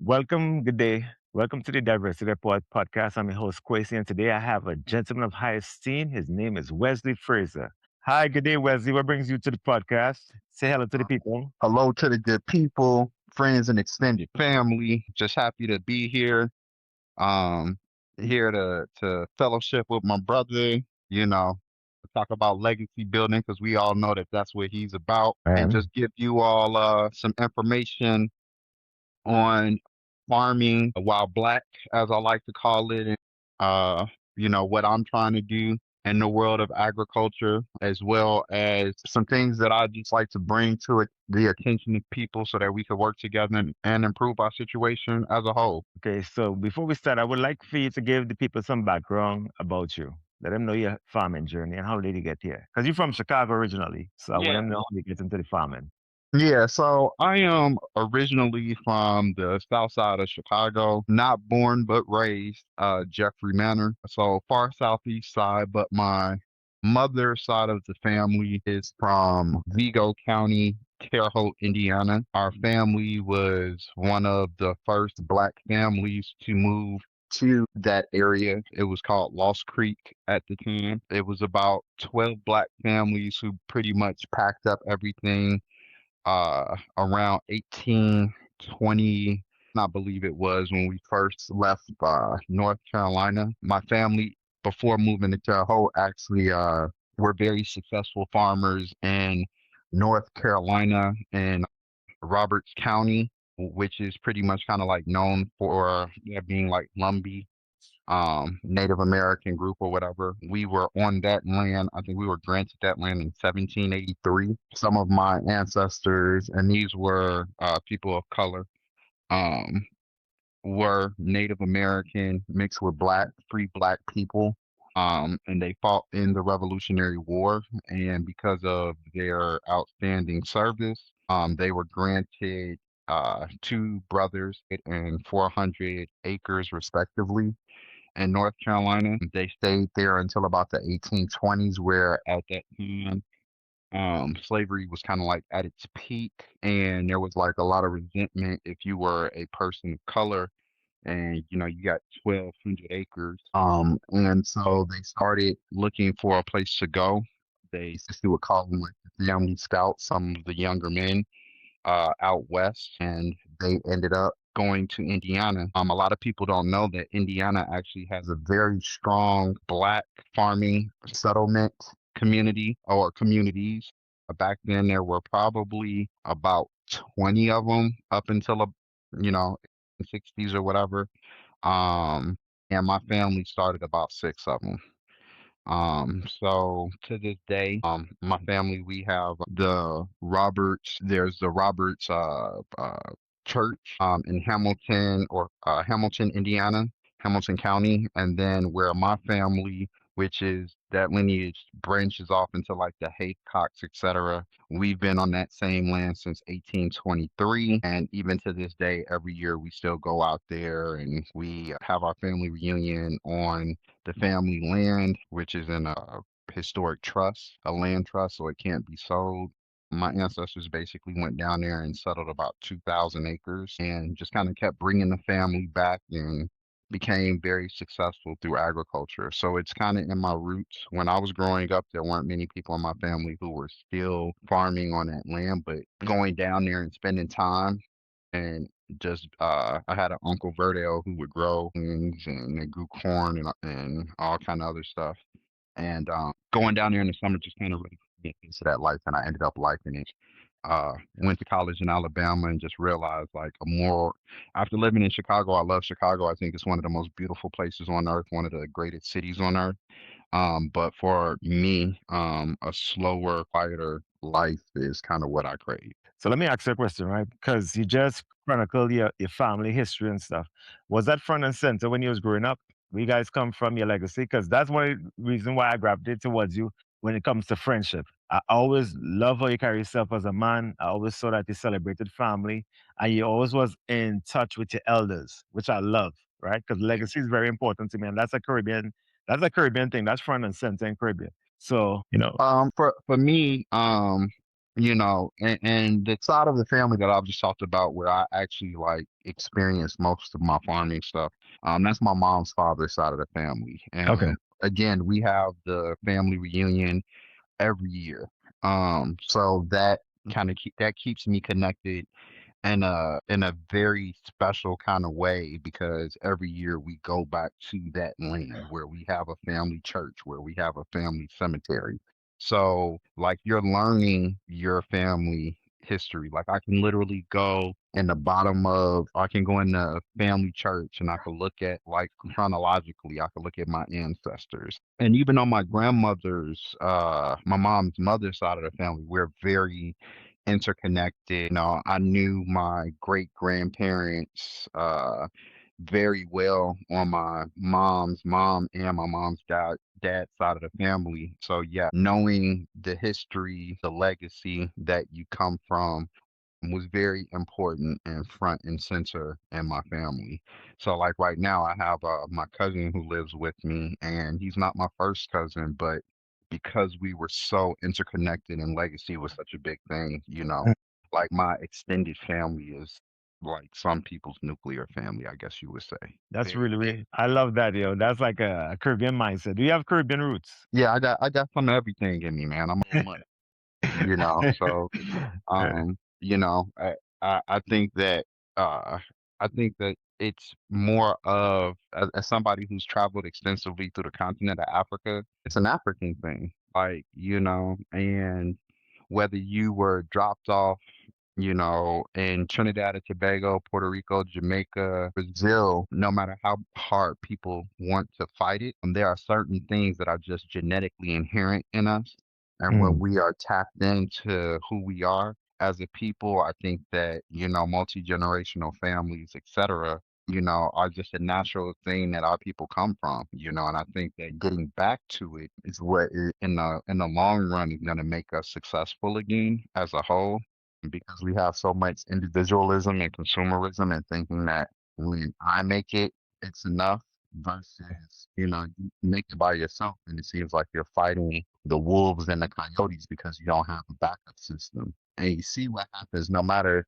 Welcome, good day. Welcome to the Diversity Report podcast. I'm your host, Kwesi, and today I have a gentleman of high esteem. His name is Wesley Frazier. Hi, good day, Wesley. What brings you to the podcast? Say hello to the people. Hello to the good people, friends, and extended family. Just happy to be here. Um, Here to fellowship with my brother. You know, talk about legacy building because we all know that that's what he's about, and Man. just give you all some information on farming while black, as I like to call it. And, what I'm trying to do in the world of agriculture, as well as some things that I just like to bring to the attention of people so that we could work together and improve our situation as a whole. Okay, so before we start, I would like for you to give the people some background about you. Let them know your farming journey and how did you get here? Because you're from Chicago originally, so I want Yeah. them to know how you get into the farming. Yeah, so I am originally from the south side of Chicago, not born but raised, Jeffrey Manor. So far southeast side, but my mother's side of the family is from Vigo County, Terre Haute, Indiana. Our family was one of the first black families to move to that area. It was called Lost Creek at the time. It was about 12 black families who pretty much packed up everything around 1820, I believe it was, when we first left North Carolina. My family, before moving to Terre Haute, actually were very successful farmers in North Carolina and Roberts County, which is pretty much kind of like known for being like Lumbee, Native American group or whatever. We were on that land. I think we were granted that land in 1783. Some of my ancestors, and these were people of color, um, were Native American mixed with black, free black people. And they fought in the Revolutionary War. And because of their outstanding service, they were granted two brothers and 400 acres respectively in North Carolina. They stayed there until about the 1820s, where at that time, slavery was kind of like at its peak, and there was like a lot of resentment if you were a person of color and you got 1,200 acres. And so they started looking for a place to go. They essentially would call them like the family scouts, some of the younger men out west, and they ended up going to Indiana. A lot of people don't know that Indiana actually has a very strong black farming settlement community or communities. Back then, there were probably about 20 of them up until, the 60s or whatever. Um, and my family started about six of them. So to this day, my family, we have there's the Roberts, church, in Hamilton or, Hamilton, Indiana, Hamilton County. And then where my family, which is that lineage branches off into like the Haycocks, etc. We've been on that same land since 1823. And even to this day, every year we still go out there and we have our family reunion on the family land, which is in a historic trust, a land trust, so it can't be sold. My ancestors basically went down there and settled about 2,000 acres and just kind of kept bringing the family back and became very successful through agriculture. So it's kind of in my roots. When I was growing up, there weren't many people in my family who were still farming on that land, but going down there and spending time and just I had an uncle Verdale who would grow things and they grew corn and all kind of other stuff. And going down there in the summer just kind of really get into that life, and I ended up liking it. Went to college in Alabama and just realized like a more after living in Chicago, I love Chicago. I think it's one of the most beautiful places on earth, one of the greatest cities on earth. But for me, a slower, quieter life is kind of what I crave. So let me ask you a question, right? Because you just chronicled your family history and stuff. Was that front and center when you was growing up? Where you guys come from, your legacy? Because that's one reason why I gravitated towards you when it comes to friendship. I always love how you carry yourself as a man. I always saw that you celebrated family and you always was in touch with your elders, which I love, right? Because legacy is very important to me. And that's a Caribbean thing. That's front and center in Caribbean. So, For me, and the side of the family that I've just talked about where I actually like experienced most of my farming stuff, that's my mom's father's side of the family. Okay. And again, we have the family reunion every year. So that that keeps me connected in a very special kind of way because every year we go back to that land where we have a family church, where we have a family cemetery. So like you're learning your family history. Like I can literally go in the bottom of I can go in the family church and I can look at like chronologically, I can look at my ancestors. And even on my grandmother's my mom's mother's side of the family, we're very interconnected. I knew my great grandparents very well on my mom's mom and my mom's dad's side of the family. So yeah, knowing the history, the legacy that you come from was very important and front and center in my family. So like right now I have my cousin who lives with me and he's not my first cousin, but because we were so interconnected and legacy was such a big thing, like my extended family is like some people's nuclear family, I guess you would say. That's Very really, big. really, I love that, yo. That's like a Caribbean mindset. Do you have Caribbean roots? Yeah, I got some of everything in me, man. I'm old money, so Yeah. I think that uh, it's more of as somebody who's traveled extensively through the continent of Africa, it's an African thing. Like, and whether you were dropped off, in Trinidad and Tobago, Puerto Rico, Jamaica, Brazil, no matter how hard people want to fight it, there are certain things that are just genetically inherent in us. And when Mm, we are tapped into who we are as a people, I think that, multi-generational families, etc., are just a natural thing that our people come from, and I think that getting back to it is what in the long run is going to make us successful again as a whole because we have so much individualism and consumerism and thinking that when I make it, it's enough versus, you make it by yourself and it seems like you're fighting the wolves and the coyotes because you don't have a backup system. And you see what happens no matter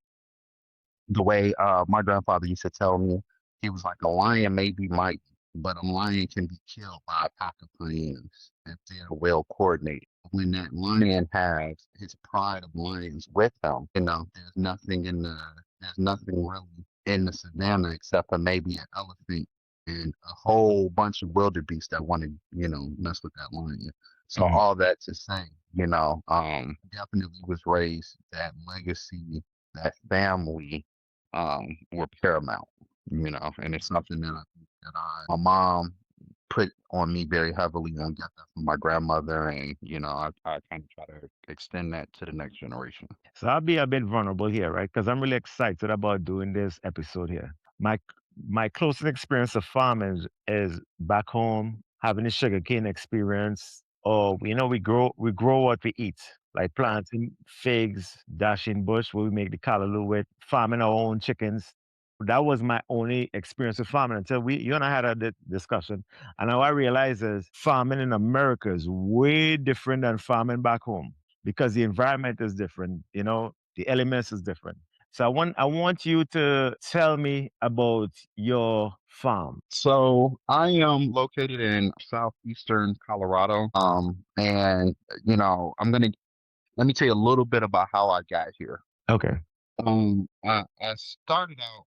the way my grandfather used to tell me, he was like, a lion may be mighty, but a lion can be killed by a pack of hyenas if they're well coordinated. When that lion has his pride of lions with him, there's nothing really in the savannah except for maybe an elephant and a whole bunch of wildebeest that want to, mess with that lion. So mm. all that to say, definitely was raised that legacy, that family were paramount, and it's something that I think that my mom put on me very heavily and got that from my grandmother. And, I kind of try to extend that to the next generation. So I'll be a bit vulnerable here, right? Because I'm really excited about doing this episode here. My closest experience of farming is back home, having a sugarcane experience. Or we grow what we eat, like planting figs, dashing bush where we make the callaloo with, farming our own chickens. That was my only experience with farming until you and I had a discussion. And now I realize is farming in America is way different than farming back home because the environment is different, the elements is different. So I want you to tell me about your farm. So I am located in southeastern Colorado. And let me tell you a little bit about how I got here. Okay. I started out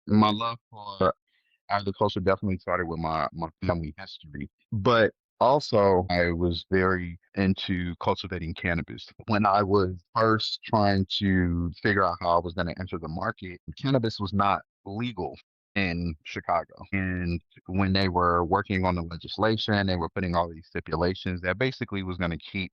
my love for agriculture definitely started with my family history, but also I was very into cultivating cannabis. When I was first trying to figure out how I was going to enter the market, cannabis was not legal in Chicago. And when they were working on the legislation, they were putting all these stipulations that basically was going to keep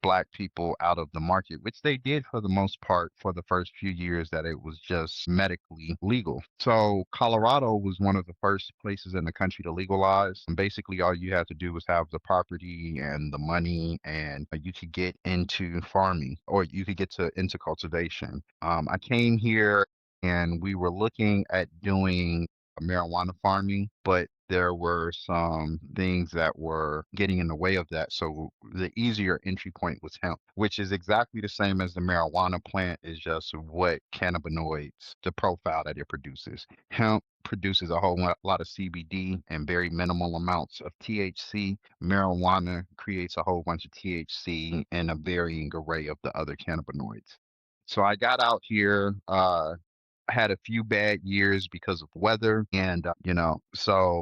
black people out of the market, which they did for the most part for the first few years that it was just medically legal. So Colorado was one of the first places in the country to legalize. And basically, all you had to do was have the property and the money, and you could get into farming or you could get into cultivation. I came here and we were looking at doing marijuana farming, but there were some things that were getting in the way of that. So the easier entry point was hemp, which is exactly the same as the marijuana plant, is just what cannabinoids, the profile that it produces. Hemp produces a whole lot of CBD and very minimal amounts of THC. Marijuana creates a whole bunch of THC and a varying array of the other cannabinoids. So I got out here, had a few bad years because of weather, and so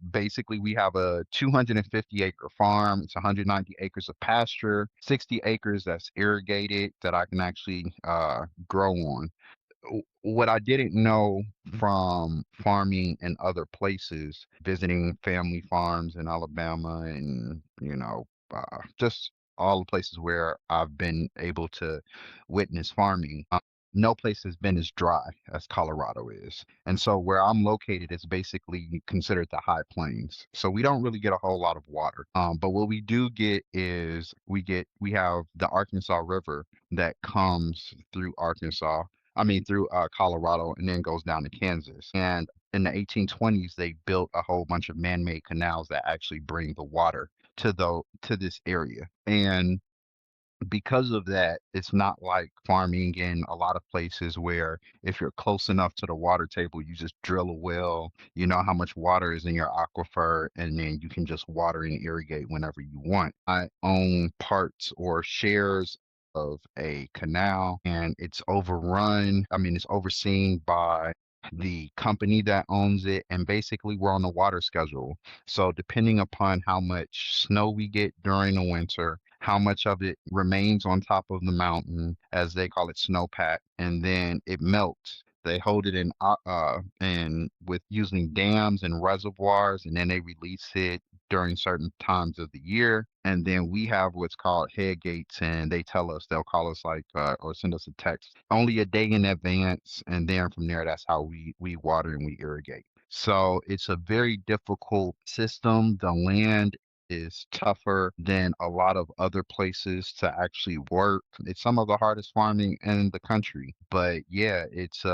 basically we have a 250-acre farm. It's 190 acres of pasture, 60 acres that's irrigated that I can actually grow on. What I didn't know from farming in other places, visiting family farms in Alabama and, just all the places where I've been able to witness farming, no place has been as dry as Colorado is. And so where I'm located is basically considered the high plains. So we don't really get a whole lot of water. But what we do get is we have the Arkansas River that comes through Arkansas, I mean, through Colorado, and then goes down to Kansas. And in the 1820s, they built a whole bunch of man-made canals that actually bring the water to this area. And because of that, it's not like farming in a lot of places where if you're close enough to the water table, you just drill a well, you know how much water is in your aquifer, and then you can just water and irrigate whenever you want. I own parts or shares of a canal, and it's overrun. I mean, it's overseen by the company that owns it, and basically we're on a water schedule. So depending upon how much snow we get during the winter, how much of it remains on top of the mountain, as they call it, snowpack, and then it melts. They hold it in with using dams and reservoirs, and then they release it during certain times of the year. And then we have what's called head gates, and they'll call us like or send us a text only a day in advance, and then from there, that's how we water and we irrigate. So it's a very difficult system. The land is tougher than a lot of other places to actually work. It's some of the hardest farming in the country. But yeah, it's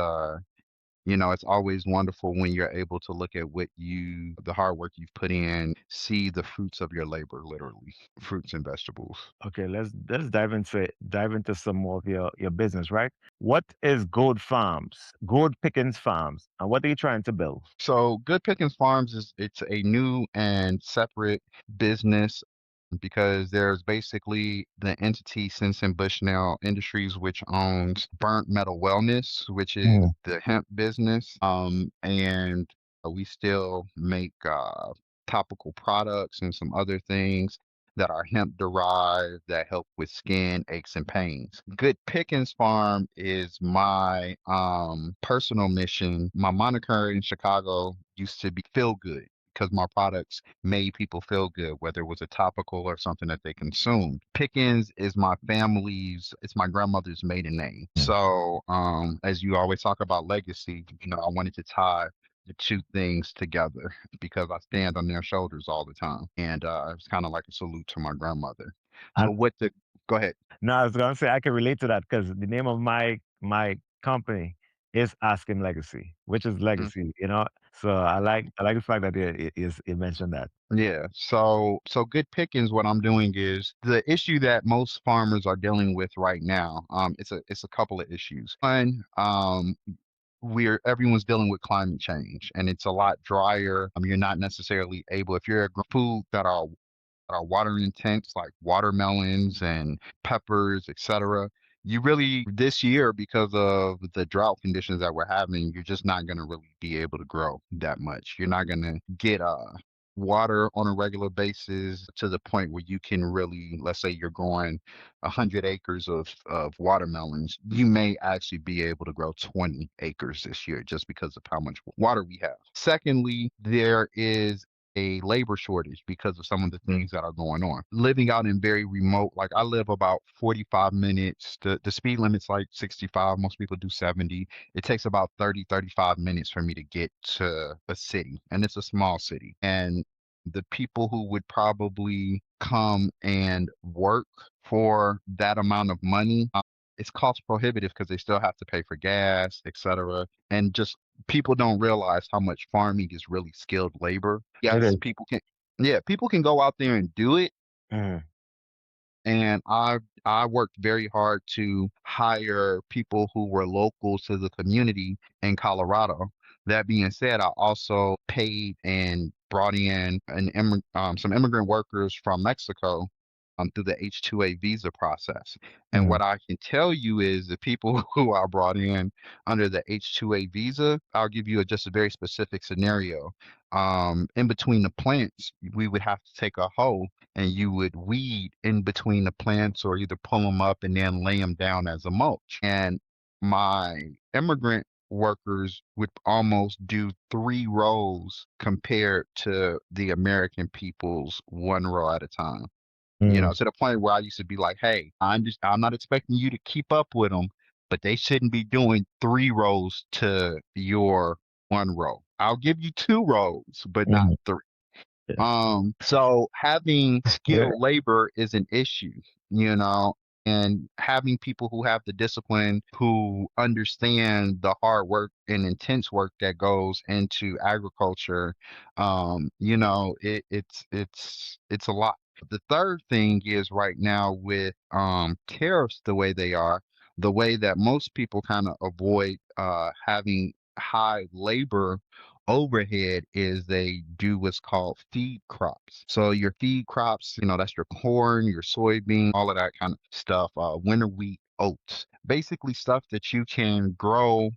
always wonderful when you're able to look at the hard work you've put in, see the fruits of your labor, literally, fruits and vegetables. Okay, let's dive into some more of your business, right? What is Goode Farms? Goode Pickens Farms, and what are you trying to build? So Good Pickens Farms it's a new and separate business because there's basically the entity Sensen Bushnell Industries, which owns Burnt Metal Wellness, which is Mm. the hemp business. And we still make topical products and some other things that are hemp derived that help with skin aches and pains. Good Pickens Farm is my personal mission. My moniker in Chicago used to be Feel Good because my products made people feel good, whether it was a topical or something that they consumed. Pickens is it's my grandmother's maiden name. So, as you always talk about legacy, I wanted to tie the two things together because I stand on their shoulders all the time. And it's kind of like a salute to my grandmother. So, And go ahead. no, I was gonna say I can relate to that because the name of my company is Asking Legacy, which is legacy, you know. So I like the fact that it mentioned that. Yeah. So good pickings, what I'm doing is the issue that most farmers are dealing with right now. It's a couple of issues. One, everyone's dealing with climate change and it's a lot drier. You're not necessarily able, if you're a food that are water intense, like watermelons and peppers, etc. You really, this year, because of the drought conditions that we're having, you're just not going to really be able to grow that much. You're not going to get water on a regular basis to the point where you can really, let's say you're growing 100 acres of watermelons, you may actually be able to grow 20 acres this year just because of how much water we have. Secondly, there is a labor shortage because of some of the things that are going on. Living out in very remote, like I live about 45 minutes. The speed limit's like 65. Most people do 70. It takes about 35 minutes for me to get to a city, and it's a small city. And the people who would probably come and work for that amount of money, it's cost prohibitive because they still have to pay for gas, etc. And just people don't realize how much farming is really skilled labor. It Yes, is. people can go out there and do it, Mhm. and I worked very hard to hire people who were local to the community in Colorado. That being said, I also paid and brought in some immigrant workers from Mexico through the H-2A visa process. And Mhm. what I can tell you is the people who I brought in under the H-2A visa, I'll give you just a very specific scenario. In between the plants, we would have to take a hoe and you would weed in between the plants or either pull them up and then lay them down as a mulch. And my immigrant workers would almost do 3 rows compared to the American people's 1 row at a time. Mhm. To the point where I used to be like, hey, I'm not expecting you to keep up with them, but they shouldn't be doing 3 rows to your 1 row. I'll give you 2 rows, but not Mhm. three. Yeah. So having Yeah. skilled labor is an issue, you know, and having people who have the discipline, who understand the hard work and intense work that goes into agriculture, it's a lot. The third thing is right now with tariffs the way they are, the way that most people kind of avoid having high labor overhead is they do what's called feed crops. So your feed crops, that's your corn, your soybean, all of that kind of stuff, winter wheat, oats, basically stuff that you can grow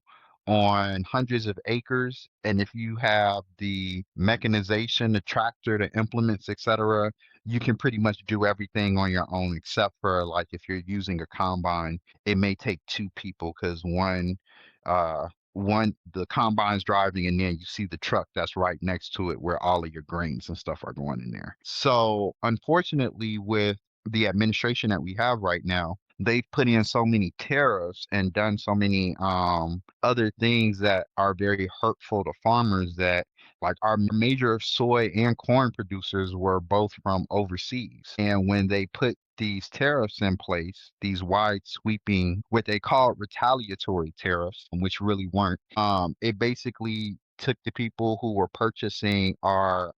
on hundreds of acres. And if you have the mechanization, the tractor, the implements, etc., you can pretty much do everything on your own, except for like if you're using a combine, it may take two people because uh the combine's driving and then you see the truck that's right next to it where all of your grains and stuff are going in there. So unfortunately, with the administration that we have right now, they've put in so many tariffs and done so many other things that are very hurtful to farmers that like our major soy and corn producers were both from overseas. And when they put these tariffs in place, these wide sweeping, what they call retaliatory tariffs, which really weren't, it basically took the people who were purchasing our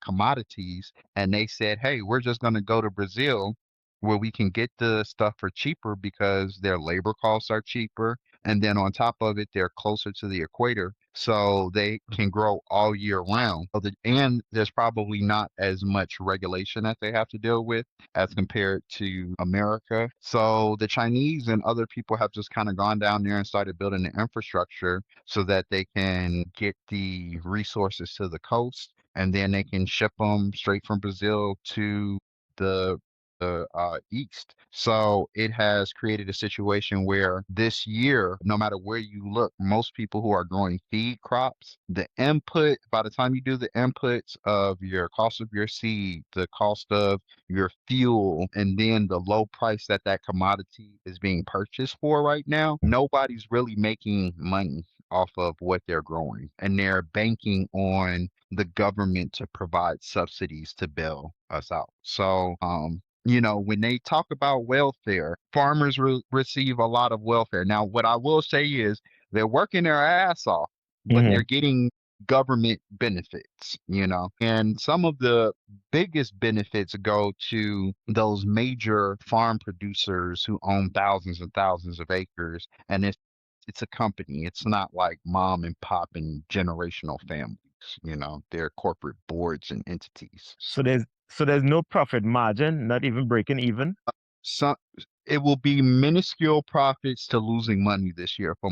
commodities and they said, hey, we're just going to go to Brazil where we can get the stuff for cheaper because their labor costs are cheaper. And then on top of it, they're closer to the equator. So they can grow all year round. And there's probably not as much regulation that they have to deal with as compared to America. So the Chinese and other people have just kind of gone down there and started building the infrastructure so that they can get the resources to the coast and then they can ship them straight from Brazil to the east. So it has created a situation where this year, no matter where you look, most people who are growing feed crops, the input, by the time you do the inputs of your cost of your seed, the cost of your fuel, and then the low price that that commodity is being purchased for right now, nobody's really making money off of what they're growing. And they're banking on the government to provide subsidies to bail us out. So, when they talk about welfare, farmers receive a lot of welfare. Now, what I will say is they're working their ass off, but they're Mhm. getting government benefits, and some of the biggest benefits go to those major farm producers who own thousands and thousands of acres. And it's a company. It's not like mom and pop and generational families. They're corporate boards and entities. So there's no profit margin, not even breaking even. So it will be minuscule profits to losing money this year for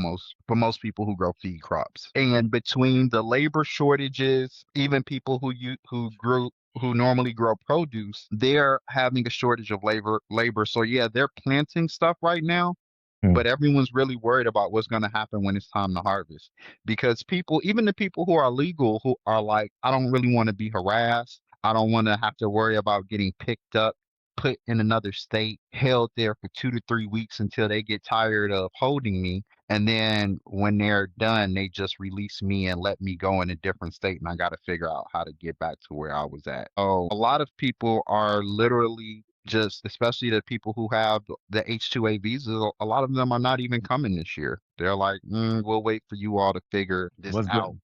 most people who grow feed crops. And between the labor shortages, even people who normally grow produce, they're having a shortage of labor. So yeah, they're planting stuff right now, Mm. but everyone's really worried about what's going to happen when it's time to harvest because even the people who are legal, who are like, I don't really want to be harassed. I don't want to have to worry about getting picked up, put in another state, held there for 2 to 3 weeks until they get tired of holding me. And then when they're done, they just release me and let me go in a different state. And I got to figure out how to get back to where I was at. Oh, a lot of people are literally just especially the people who have the H-2A visas, a lot of them are not even coming this year. They're like, we'll wait for you all to figure this What's out. good?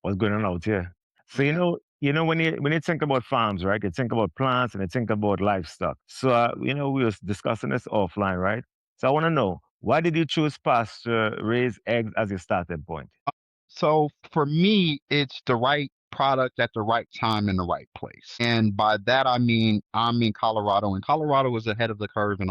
What's going on out here? So Yeah. when you think about farms, right? You think about plants and you think about livestock. So we were discussing this offline, right? So I want to know, why did you choose pasture raised eggs as your starting point? So for me, it's the right product at the right time in the right place. And by that I mean I'm in Colorado, and Colorado is ahead of the curve in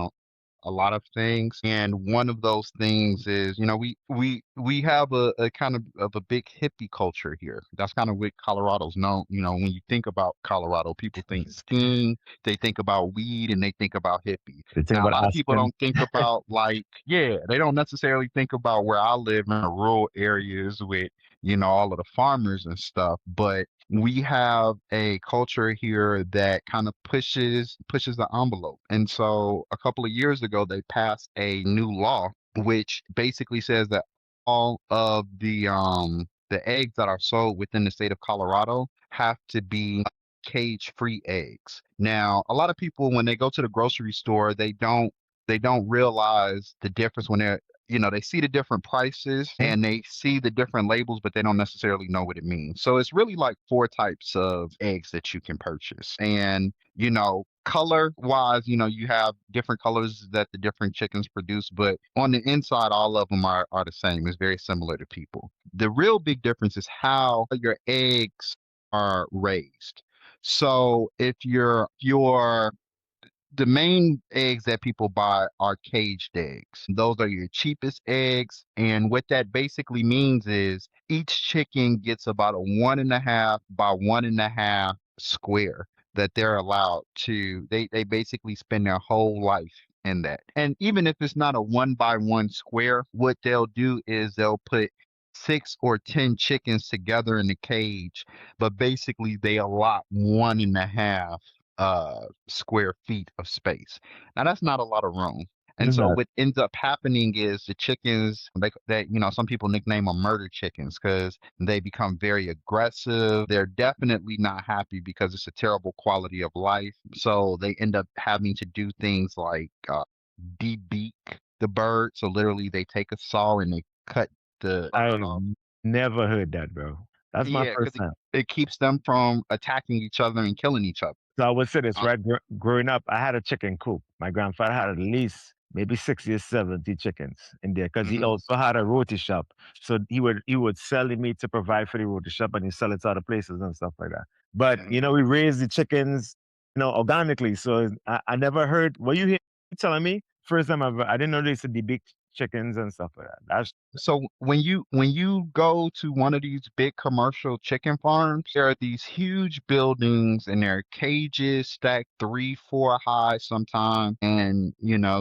a lot of things. And one of those things is, we have a kind of a big hippie culture here. That's kind of what Colorado's known. When you think about Colorado, people think skiing, they think about weed, and they think about hippie. The thing Now, a about lot of people Aspen, don't think about, like, yeah, they don't necessarily think about where I live in the rural areas with, all of the farmers and stuff. But we have a culture here that kind of pushes the envelope. And so a couple of years ago, they passed a new law, which basically says that all of the eggs that are sold within the state of Colorado have to be cage-free eggs. Now, a lot of people, when they go to the grocery store, they don't realize the difference when they see the different prices hmm, and they see the different labels, but they don't necessarily know what it means. So it's really like four types of eggs that you can purchase. And, color wise, you have different colors that the different chickens produce, but on the inside, all of them are the same. It's very similar to people. The real big difference is how your eggs are raised. So if your the main eggs that people buy are caged eggs. Those are your cheapest eggs. And what that basically means is each chicken gets about a 1.5 by 1.5 square that they're allowed to. They basically spend their whole life in that. And even if it's not a 1 by 1 square, what they'll do is they'll put 6 or 10 chickens together in the cage, but basically they allot 1.5 square feet of space. Now that's not a lot of room. And it's so not. what ends up happening is the chickens, some people nickname them murder chickens because they become very aggressive. They're definitely not happy because it's a terrible quality of life. So they end up having to do things like debeak the bird. So literally they take a saw and they cut the bird I've off. never heard that, bro. That's my Yeah, because first time. it keeps them from attacking each other and killing each other. So I would say this, Uh, right? Growing up, I had a chicken coop. My grandfather had at least maybe 60 or 70 chickens in there because he mhm. also had a roti shop. So he would sell the meat to provide for the roti shop and he sell it to other places and stuff like that. But Yeah. we raised the chickens, organically. So I never heard. Were you telling me first time I didn't know they used to be big chickens and stuff like that. That's So when you go to one of these big commercial chicken farms, there are these huge buildings and there are cages stacked 3, 4 high sometimes, and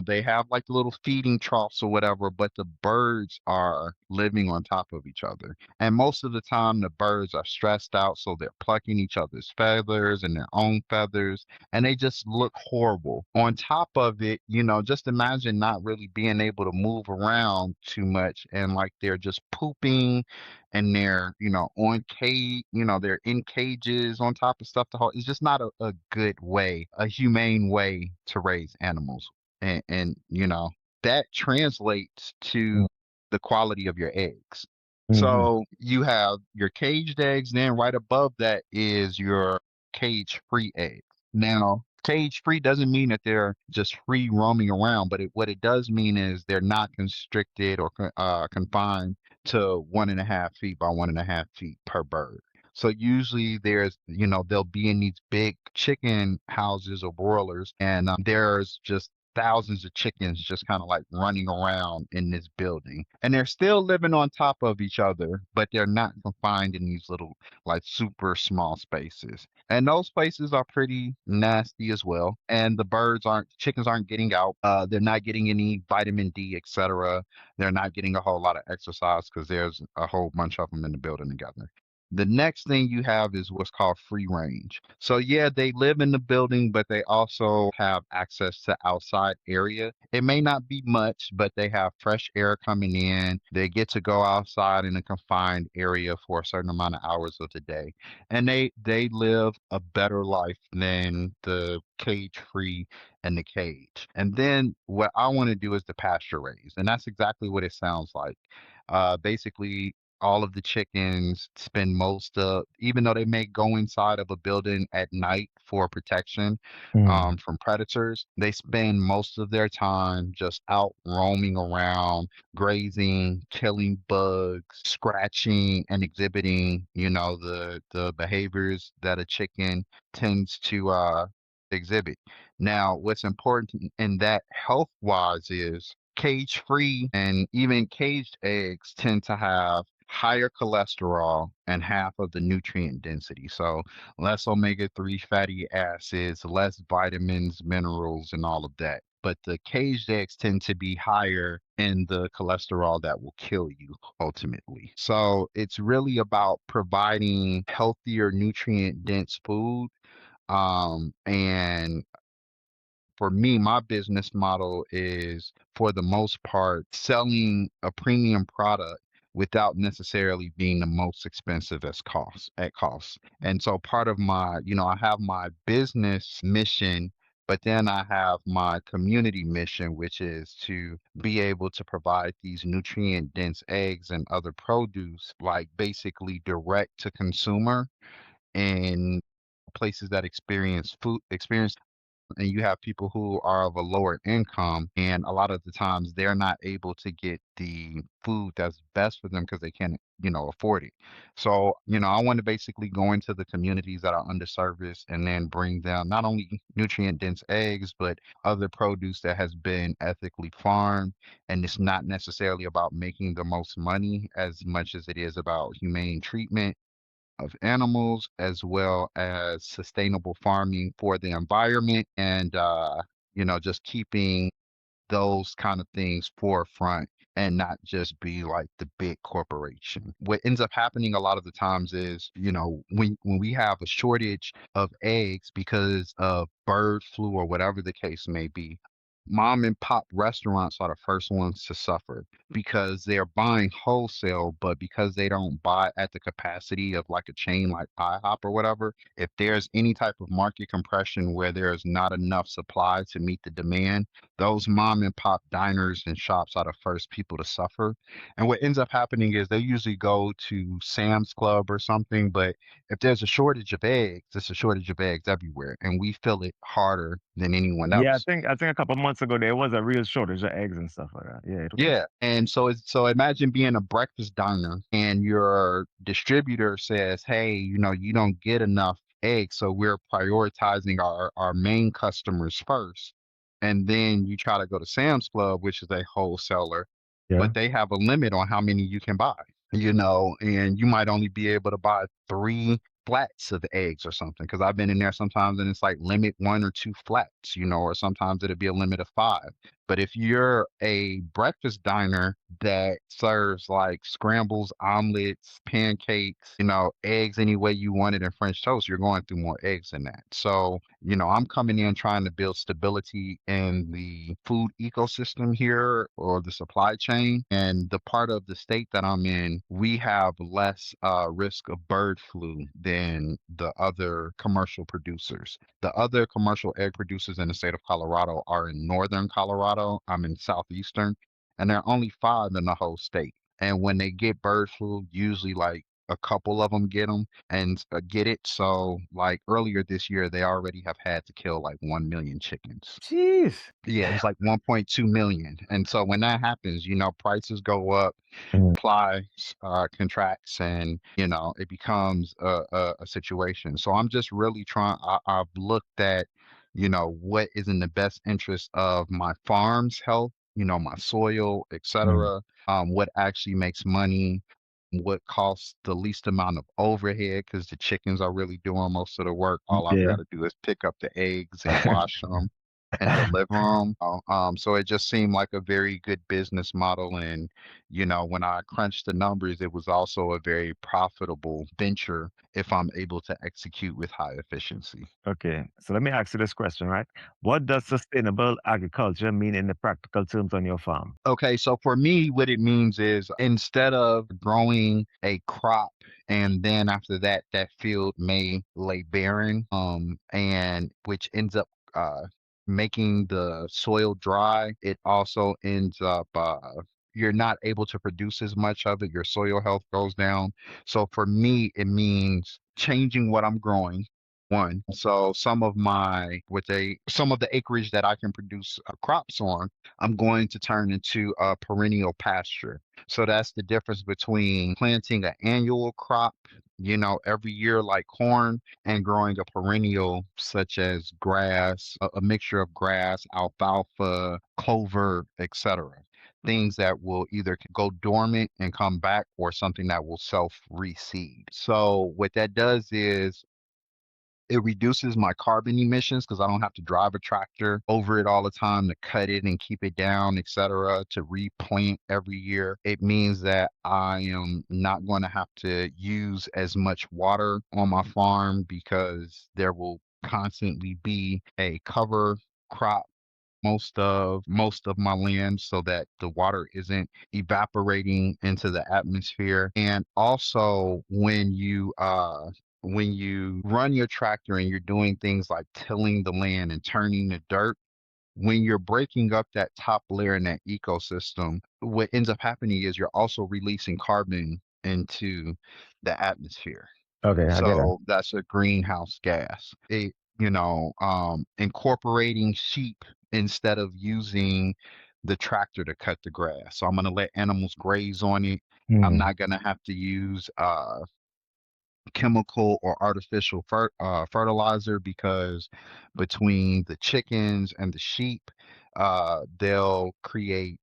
they have like little feeding troughs or whatever, but the birds are living on top of each other. And most of the time the birds are stressed out, so they're plucking each other's feathers and their own feathers, and they just look horrible. On top of it, just imagine not really being able to move around too much and like they're just pooping and they're, on cage, they're in cages on top of stuff to hold. It's just not a good way, a humane way to raise animals. And that translates to the quality of your eggs. mm-hmm. So you have your caged eggs, then right above that is your cage-free eggs. Now, cage-free doesn't mean that they're just free roaming around, but what it does mean is they're not constricted or confined to 1.5 feet by 1.5 feet per bird. So usually they'll be in these big chicken houses or broilers, and there's just thousands of chickens just kind of like running around in this building. And they're still living on top of each other, but they're not confined in these little, like, super small spaces. And those places are pretty nasty as well. And chickens aren't getting out. They're not getting any vitamin D, etc. They're not getting a whole lot of exercise because there's a whole bunch of them in the building together. The next thing you have is what's called free range. So yeah, they live in the building, but they also have access to outside area. It may not be much, but they have fresh air coming in. They get to go outside in a confined area for a certain amount of hours of the day. And they live a better life than the cage free and the cage. And then what I want to do is the pasture raised. And that's exactly what it sounds like. Basically, all of the chickens spend most of, even though they may go inside of a building at night for protection Mm, from predators, they spend most of their time just out roaming around, grazing, killing bugs, scratching, and exhibiting, the behaviors that a chicken tends to exhibit. Now, what's important in that health wise is cage free and even caged eggs tend to have higher cholesterol and half of the nutrient density. So less omega-3 fatty acids, less vitamins, minerals, and all of that. But the caged eggs tend to be higher in the cholesterol that will kill you ultimately. So it's really about providing healthier, nutrient dense food. And for me, my business model is for the most part selling a premium product without necessarily being the most expensive at cost. And so part of my, I have my business mission, but then I have my community mission, which is to be able to provide these nutrient dense eggs and other produce, like basically direct to consumer in places that experience, and you have people who are of a lower income, and a lot of the times they're not able to get the food that's best for them because they can't afford it. So I want to basically go into the communities that are underserviced and then bring them not only nutrient dense eggs but other produce that has been ethically farmed, and it's not necessarily about making the most money as much as it is about humane treatment of animals, as well as sustainable farming for the environment, and just keeping those kind of things forefront and not just be like the big corporation. What ends up happening a lot of the times is, when we have a shortage of eggs because of bird flu or whatever the case may be, mom and pop restaurants are the first ones to suffer because they're buying wholesale, but because they don't buy at the capacity of like a chain like IHOP or whatever, if there's any type of market compression where there's not enough supply to meet the demand, those mom and pop diners and shops are the first people to suffer. And what ends up happening is they usually go to Sam's Club or something, but if there's a shortage of eggs, there's a shortage of eggs everywhere, and we feel it harder than anyone yeah, else. I think a couple months ago there was a real shortage of eggs and stuff like that. Yeah, it was. Yeah, and so imagine being a breakfast diner and your distributor says, "Hey, you don't get enough eggs, so we're prioritizing our main customers first." And then you try to go to Sam's Club, which is a wholesaler, Yeah. but they have a limit on how many you can buy, and you might only be able to buy 3 flats of eggs or something. Because I've been in there sometimes and it's like limit 1 or 2 flats, or sometimes it'll be a limit of 5. But if you're a breakfast diner that serves like scrambles, omelets, pancakes, eggs any way you want it in French toast, you're going through more eggs than that. So, I'm coming in trying to build stability in the food ecosystem here or the supply chain. And the part of the state that I'm in, we have less risk of bird flu than the other commercial producers. The other commercial egg producers in the state of Colorado are in northern Colorado. I'm in southeastern, and there are only 5 in the whole state. And when they get bird flu, usually like a couple of them get it. So like earlier this year, they already have had to kill like 1 million chickens. Jeez. Yeah, it was like 1.2 million. And so when that happens, prices go up, Mm, supply contracts, and it becomes a situation. So I'm just really I've looked at what is in the best interest of my farm's health, my soil, mm. etc. What actually makes money, what costs the least amount of overhead, because the chickens are really doing most of the work. All I've Yeah. got to do is pick up the eggs and wash them. and deliver them. So it just seemed like a very good business model. And, when I crunched the numbers, it was also a very profitable venture if I'm able to execute with high efficiency. Okay, so let me ask you this question, right? What does sustainable agriculture mean in the practical terms on your farm? Okay, so for me, what it means is instead of growing a crop and then after that, that field may lay barren, and which ends up making the soil dry. It also ends up you're not able to produce as much of it. Your soil health goes down. So for me, it means changing what I'm growing. One, so some of the acreage that I can produce crops on, I'm going to turn into a perennial pasture. So that's the difference between planting an annual crop, every year like corn, and growing a perennial such as grass, a mixture of grass, alfalfa, clover, etc. Things that will either go dormant and come back or something that will self reseed. So what that does is it reduces my carbon emissions because I don't have to drive a tractor over it all the time to cut it and keep it down, et cetera, to replant every year. It means that I am not going to have to use as much water on my farm because there will constantly be a cover crop most of my land so that the water isn't evaporating into the atmosphere. And also when you run your tractor and you're doing things like tilling the land and turning the dirt, when you're breaking up that top layer in that ecosystem, what ends up happening is you're also releasing carbon into the atmosphere. Okay, I get that. So that's a greenhouse gas. Incorporating sheep instead of using the tractor to cut the grass. So I'm going to let animals graze on it. I'm Hmm. not going to have to use chemical or artificial fertilizer because between the chickens and the sheep, they'll create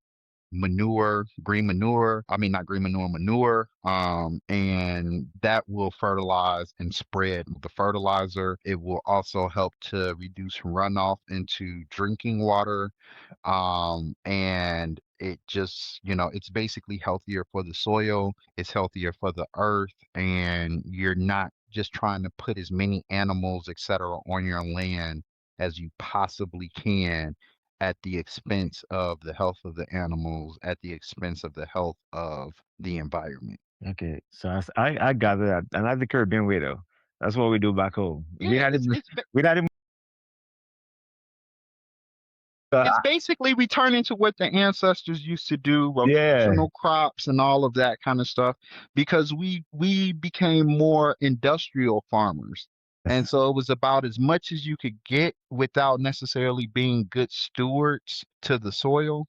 green manure. I mean, not green manure, manure. And that will fertilize and spread the fertilizer. It will also help to reduce runoff into drinking water. And it just, it's basically healthier for the soil, it's healthier for the earth, and you're not just trying to put as many animals, etc., on your land as you possibly can at the expense of the health of the animals, at the expense of the health of the environment. Okay, so I gather that, and that's the Caribbean way though. That's what we do back home. Yeah, We not even. it's Uh, basically returning to what the ancestors used to do, yeah. rotational crops and all of that kind of stuff, because we became more industrial farmers. And Yes. so it was about as much as you could get without necessarily being good stewards to the soil.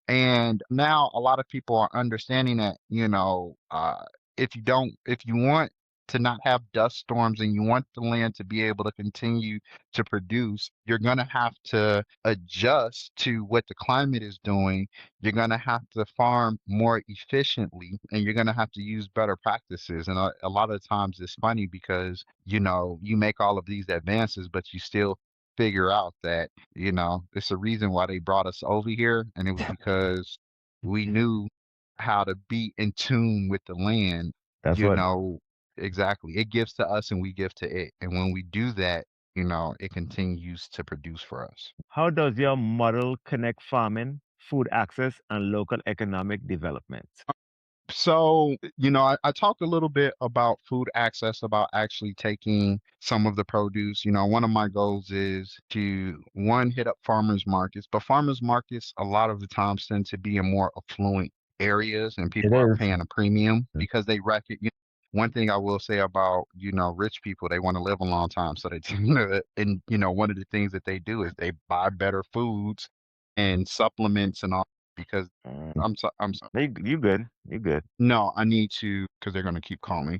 And now a lot of people are understanding that, if you want to not have dust storms and you want the land to be able to continue to produce, you're going to have to adjust to what the climate is doing. You're going to have to farm more efficiently and you're going to have to use better practices. And a lot of times it's funny because, you make all of these advances, but you still figure out that it's a reason why they brought us over here, and it was because we knew how to be in tune with the land, That's you what. know, exactly. It gives to us and we give to it. And when we do that, it continues to produce for us. How does your model connect farming, food access, and local economic development? So, I talked a little bit about food access, about actually taking some of the produce. One of my goals is to one, hit up farmers markets, but farmers markets a lot of the times tend to be in more affluent areas and It people are is. paying a premium because they recognize. One thing I will say about, rich people, they want to live a long time. So they tend to, and, one of the things that they do is they buy better foods and supplements and all because Mm. I'm You good? You good? no, I need to because they're gonna keep calling me.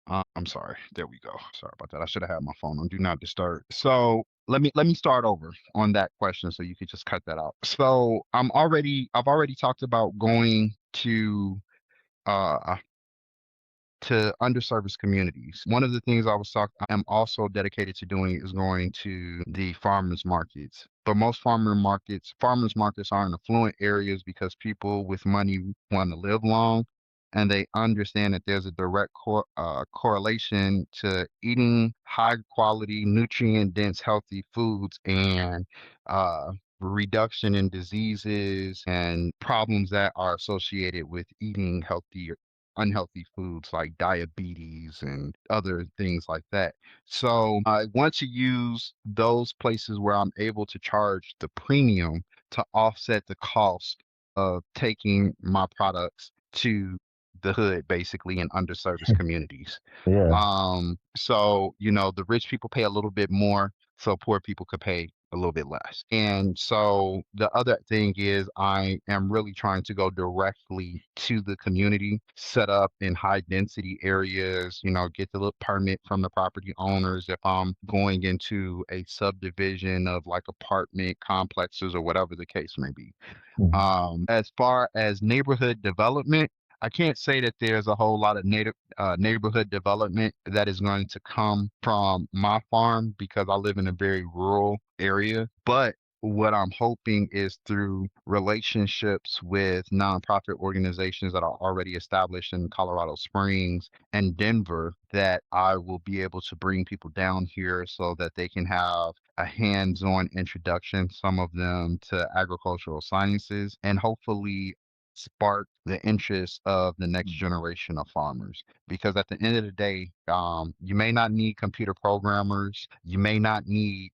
I'm sorry. There we go. Sorry about that. I should have had my phone on do not disturb. So let me start over on that question so you could just cut that out. So I've already talked about going to uh to underserviced communities. One of the things I am also dedicated to doing is going to the farmers markets. But most farmers markets are in affluent areas because people with money want to live long, and they understand that there's a direct correlation to eating high quality, nutrient dense, healthy foods and reduction in diseases and problems that are associated with eating unhealthy foods like diabetes and other things like that. So I want to use those places where I'm able to charge the premium to offset the cost of taking my products to the hood, basically, in underserviced communities. Yeah. So, the rich people pay a little bit more, so poor people could pay a little bit less. And so the other thing is I am really trying to go directly to the community, set up in high density areas, get the little permit from the property owners if I'm going into a subdivision of like apartment complexes or whatever the case may be. Mhm. As far as neighborhood development, I can't say that there's a whole lot of neighborhood development that is going to come from my farm because I live in a very rural area. But what I'm hoping is through relationships with nonprofit organizations that are already established in Colorado Springs and Denver, that I will be able to bring people down here so that they can have a hands-on introduction, some of them to agricultural sciences, and hopefully spark the interest of the next generation of farmers. Because at the end of the day, you may not need computer programmers, you may not need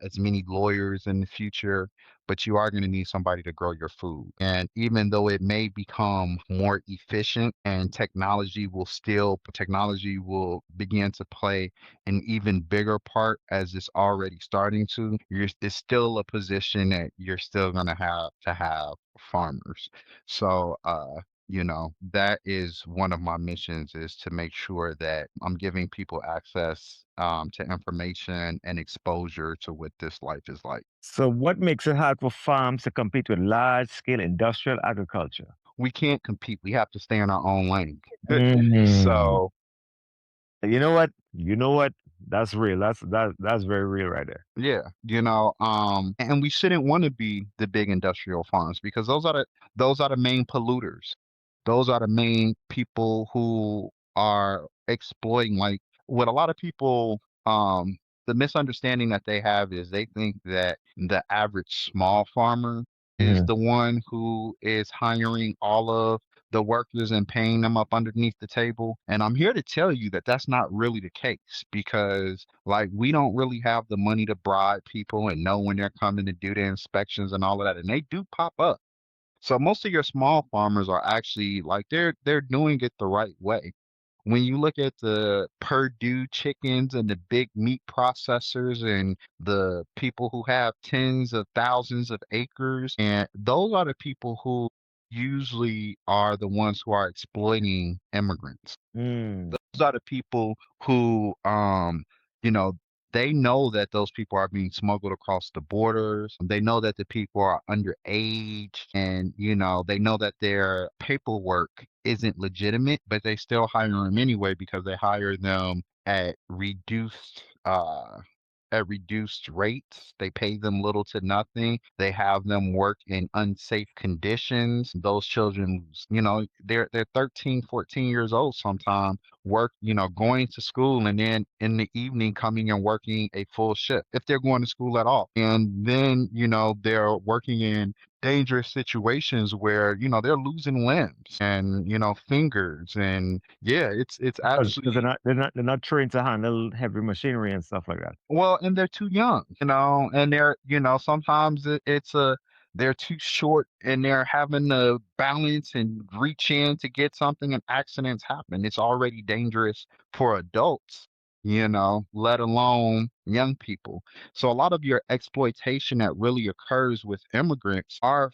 as many lawyers in the future, but you are going to need somebody to grow your food. And even though it may become more efficient and technology will begin to play an even bigger part as it's already starting to, it's still a position that you're still going to have farmers. So, that is one of my missions is to make sure that I'm giving people access to information and exposure to what this life is like. So, what makes it hard for farms to compete with large scale industrial agriculture? We can't compete. We have to stay in our own lane. Mm. So, You know what? You know what? That's real. That's very real right there. yeah, and we shouldn't want to be the big industrial farms because those are the main polluters. Those are the main people who are exploiting. Like what a lot of people, the misunderstanding that they have is they think that the average small farmer is Mhm. the one who is hiring all of the workers and paying them up underneath the table. And I'm here to tell you that that's not really the case because, like, we don't really have the money to bribe people and know when they're coming to do the inspections and all of that. And they do pop up. So most of your small farmers are actually like they're doing it the right way. When you look at the Purdue chickens and the big meat processors and the people who have tens of thousands of acres, and those are the people who usually are the ones who are exploiting immigrants. Mm. Those are the people who, you know, they know that those people are being smuggled across the borders. They know that the people are underage and, they know that their paperwork isn't legitimate, but they still hire them anyway because they hire them at reduced rates. They pay them little to nothing. They have them work in unsafe conditions. Those children, they're 13, 14 years old sometimes, going to school and then in the evening coming and working a full shift if they're going to school at all. And then, they're working in dangerous situations where, they're losing limbs and, fingers. And yeah, it's Because actually they're not trained to handle heavy machinery and stuff like that. well, and they're too young, and sometimes they're too short and they're having to balance and reach in to get something and accidents happen. It's already dangerous for adults, let alone young people. So a lot of your exploitation that really occurs with immigrants are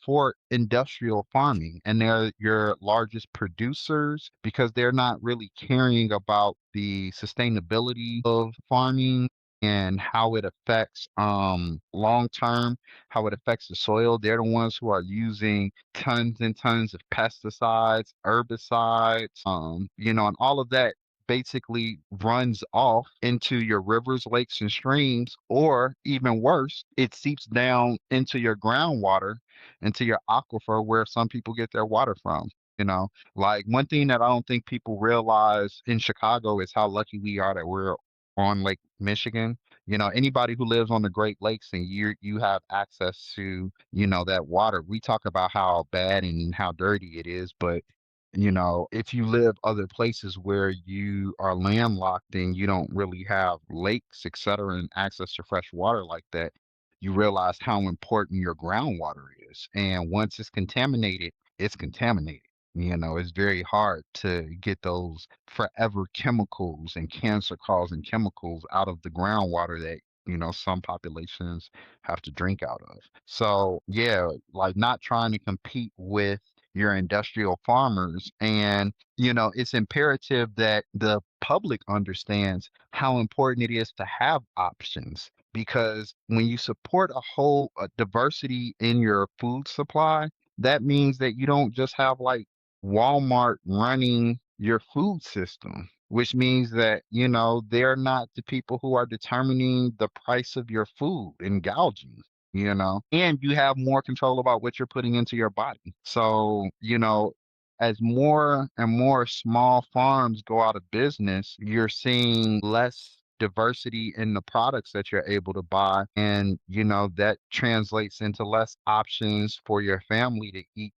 for industrial farming, and they're your largest producers because they're not really caring about the sustainability of farming. and how it affects long term, how it affects the soil. They're the ones who are using tons and tons of pesticides, herbicides, and all of that basically runs off into your rivers, lakes, and streams, or even worse, it seeps down into your groundwater, into your aquifer where some people get their water from. Like one thing that I don't think people realize in Chicago is how lucky we are that we're on Lake Michigan. Anybody who lives on the Great Lakes and you have access to, that water. We talk about how bad and how dirty it is, but if you live other places where you are landlocked and you don't really have lakes, et cetera, and access to fresh water like that, you realize how important your groundwater is. And once it's contaminated, it's contaminated. It's very hard to get those forever chemicals and cancer causing chemicals out of the groundwater that, some populations have to drink out of. So, yeah, like not trying to compete with your industrial farmers. And, it's imperative that the public understands how important it is to have options because when you support a diversity in your food supply, that means that you don't just have like Walmart running your food system, which means that, they're not the people who are determining the price of your food and gouging. And you have more control about what you're putting into your body. So, as more and more small farms go out of business, you're seeing less diversity in the products that you're able to buy. And, that translates into less options for your family to eat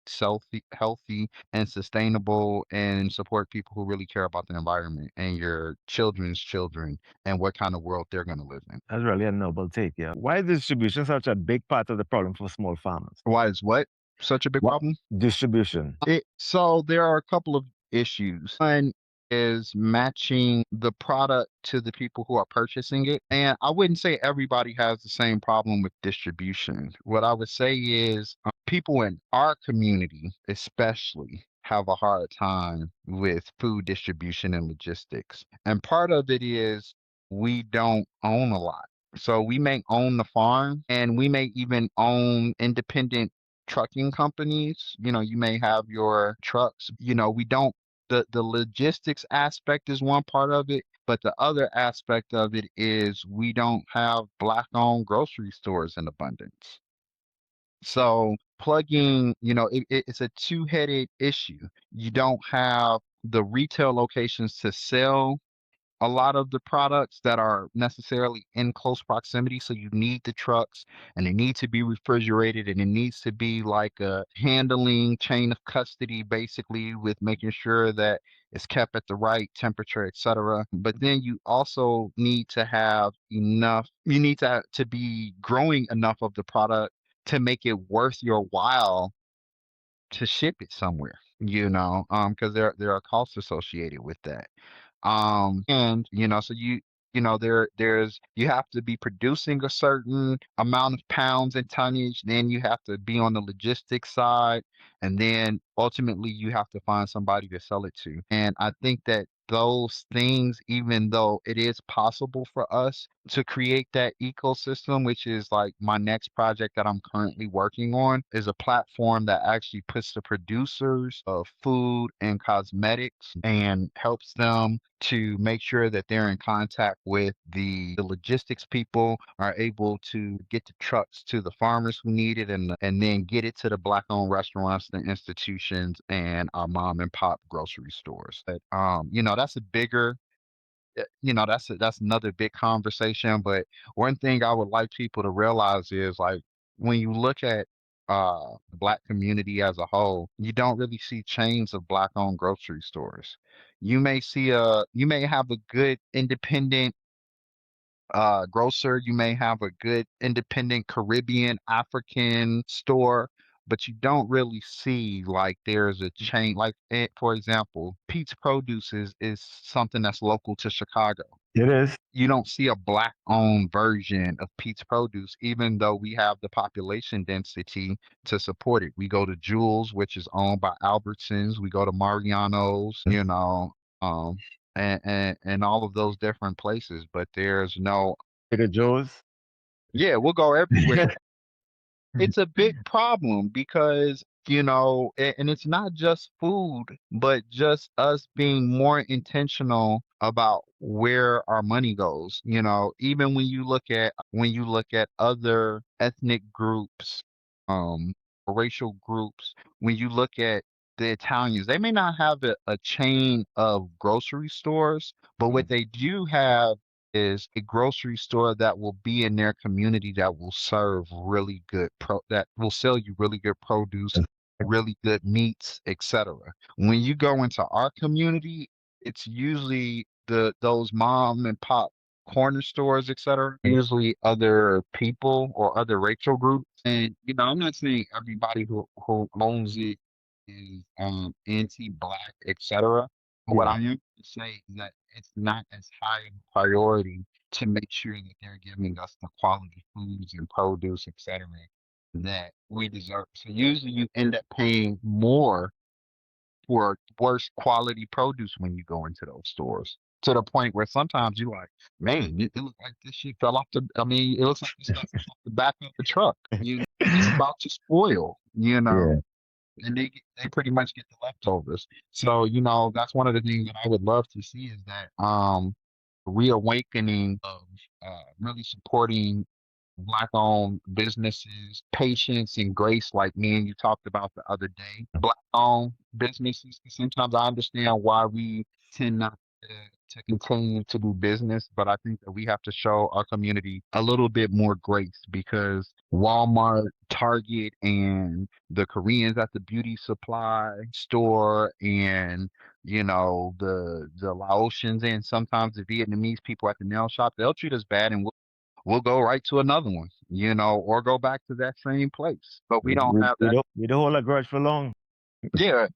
healthy and sustainable and support people who really care about the environment and your children's children and what kind of world they're going to live in. That's really a noble take, yeah. Why is distribution such a big part of the problem for small farmers? Why is what such a big What problem? distribution? So there are a couple of issues. One is matching the product to the people who are purchasing it. And I wouldn't say everybody has the same problem with distribution. What I would say is people in our community, especially, have a hard time with food distribution and logistics. And part of it is we don't own a lot. So we may own the farm and we may even own independent trucking companies. You may have your trucks. We don't the logistics aspect is one part of it, but the other aspect of it is we don't have black owned grocery stores in abundance. So plugging, it's a two-headed issue. You don't have the retail locations to sell a lot of the products that are necessarily in close proximity. So you need the trucks and they need to be refrigerated and it needs to be like a handling chain of custody, basically, with making sure that it's kept at the right temperature, etc. But then you also need to have enough, you need to be growing enough of the product to make it worth your while to ship it somewhere, because there are costs associated with that. And so there's you have to be producing a certain amount of pounds and tonnage, then you have to be on the logistics side, and then ultimately you have to find somebody to sell it to. And I think that those things, even though it is possible for us to create that ecosystem, which is like my next project that I'm currently working on, is a platform that actually puts the producers of food and cosmetics and helps them to make sure that they're in contact with the logistics people, are able to get the trucks to the farmers who need it, and then get it to the black owned restaurants, the institutions, and our mom and pop grocery stores. But that's a bigger that's another big conversation. But one thing I would like people to realize is like when you look at the black community as a whole, you don't really see chains of black owned grocery stores. You may have a good independent grocer, you may have a good independent Caribbean African store, but you don't really see like there's a chain. Like, for example, Pete's Produce is something that's local to Chicago. It is. You don't see a black owned version of Pete's Produce, even though we have the population density to support it. We go to Jules, which is owned by Albertsons. We go to Mariano's, um, and all of those different places, but there's no Trader Joe's. Yeah, we'll go everywhere. It's a big problem because, and it's not just food, but just us being more intentional about where our money goes. Even when you look at other ethnic groups, racial groups, when you look at the Italians, they may not have a chain of grocery stores, but what Mm, they do have is a grocery store that will be in their community that will serve really good that will sell you really good produce, really good meats, etc. When you go into our community, it's usually those mom and pop corner stores, etc. Usually other people or other racial groups. And I'm not saying everybody who owns it is anti-black, etc. What yeah. I am to say is that it's not as high a priority to make sure that they're giving us the quality foods and produce, etc., that we deserve. So usually you end up paying more for worse quality produce when you go into those stores. To the point where sometimes you like, man, it looks like this shit fell off I mean, it looks like this stuff fell off the back of the truck. It's about to spoil. Yeah. And they pretty much get the leftovers. So, that's one of the things that I would love to see is that reawakening of really supporting Black owned businesses, patience and grace, like me and you talked about the other day. Black owned businesses, 'cause sometimes I understand why we tend not to continue to do business, but I think that we have to show our community a little bit more grace because Walmart, Target, and the Koreans at the beauty supply store and the Laotians and sometimes the Vietnamese people at the nail shop, they'll treat us bad and we'll go right to another one, or go back to that same place. But we We, don't we, have we that. don't we don't hold a grudge for long. Yeah,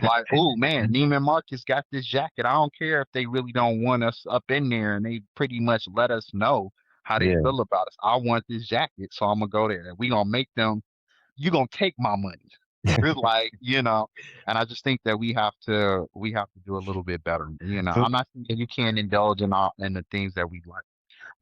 like, oh man, Neiman Marcus got this jacket. I don't care if they really don't want us up in there and they pretty much let us know how they Yeah. feel about us. I want this jacket, so I'm gonna go there. And we gonna make them, you gonna take my money. It's like, and I just think that we have to do a little bit better. So I'm not saying that you can't indulge in the things that we like.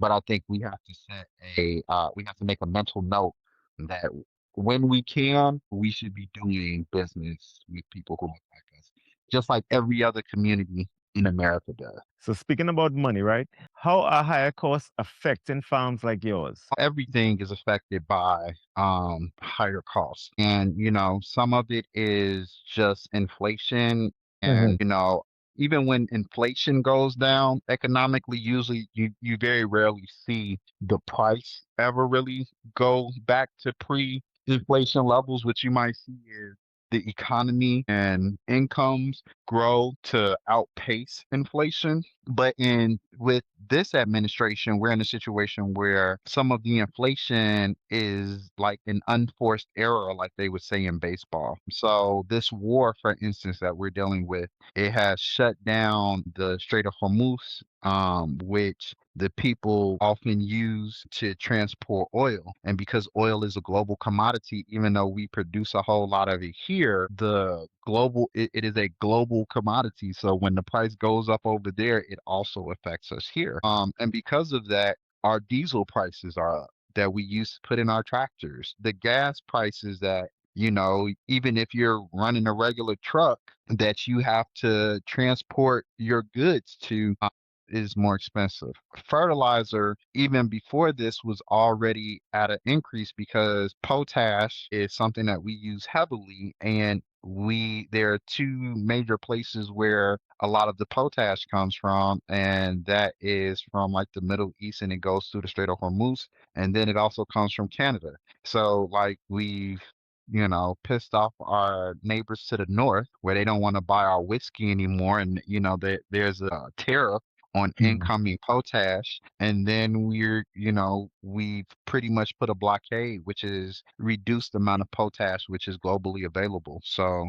But I think we have to make a mental note that when we can, we should be doing business with people who look like us, just like every other community in America does. so speaking about money, right? How are higher costs affecting farms like yours? Everything is affected by higher costs, and some of it is just inflation. Mhm. And even when inflation goes down economically, usually you very rarely see the price ever really go back to pre-inflation levels. What you might see is the economy and incomes grow to outpace inflation. But in with this administration, we're in a situation where some of the inflation is like an unforced error, like they would say in baseball. So this war, for instance, that we're dealing with, it has shut down the Strait of Hormuz, which the people often use to transport oil. And because oil is a global commodity, even though we produce a whole lot of it here, it is a global commodity. So when the price goes up over there, it also affects us here. And because of that, our diesel prices are up that we use to put in our tractors. The gas prices that even if you're running a regular truck that you have to transport your goods to, is more expensive. Fertilizer, even before this, was already at an increase because potash is something that we use heavily, and there are two major places where a lot of the potash comes from, and that is from like the Middle East, and it goes through the Strait of Hormuz, and then it also comes from Canada. So like we've pissed off our neighbors to the north where they don't want to buy our whiskey anymore. And, there's a tariff on Mhm. incoming potash. And then we've pretty much put a blockade, which is reduced the amount of potash, which is globally available. So,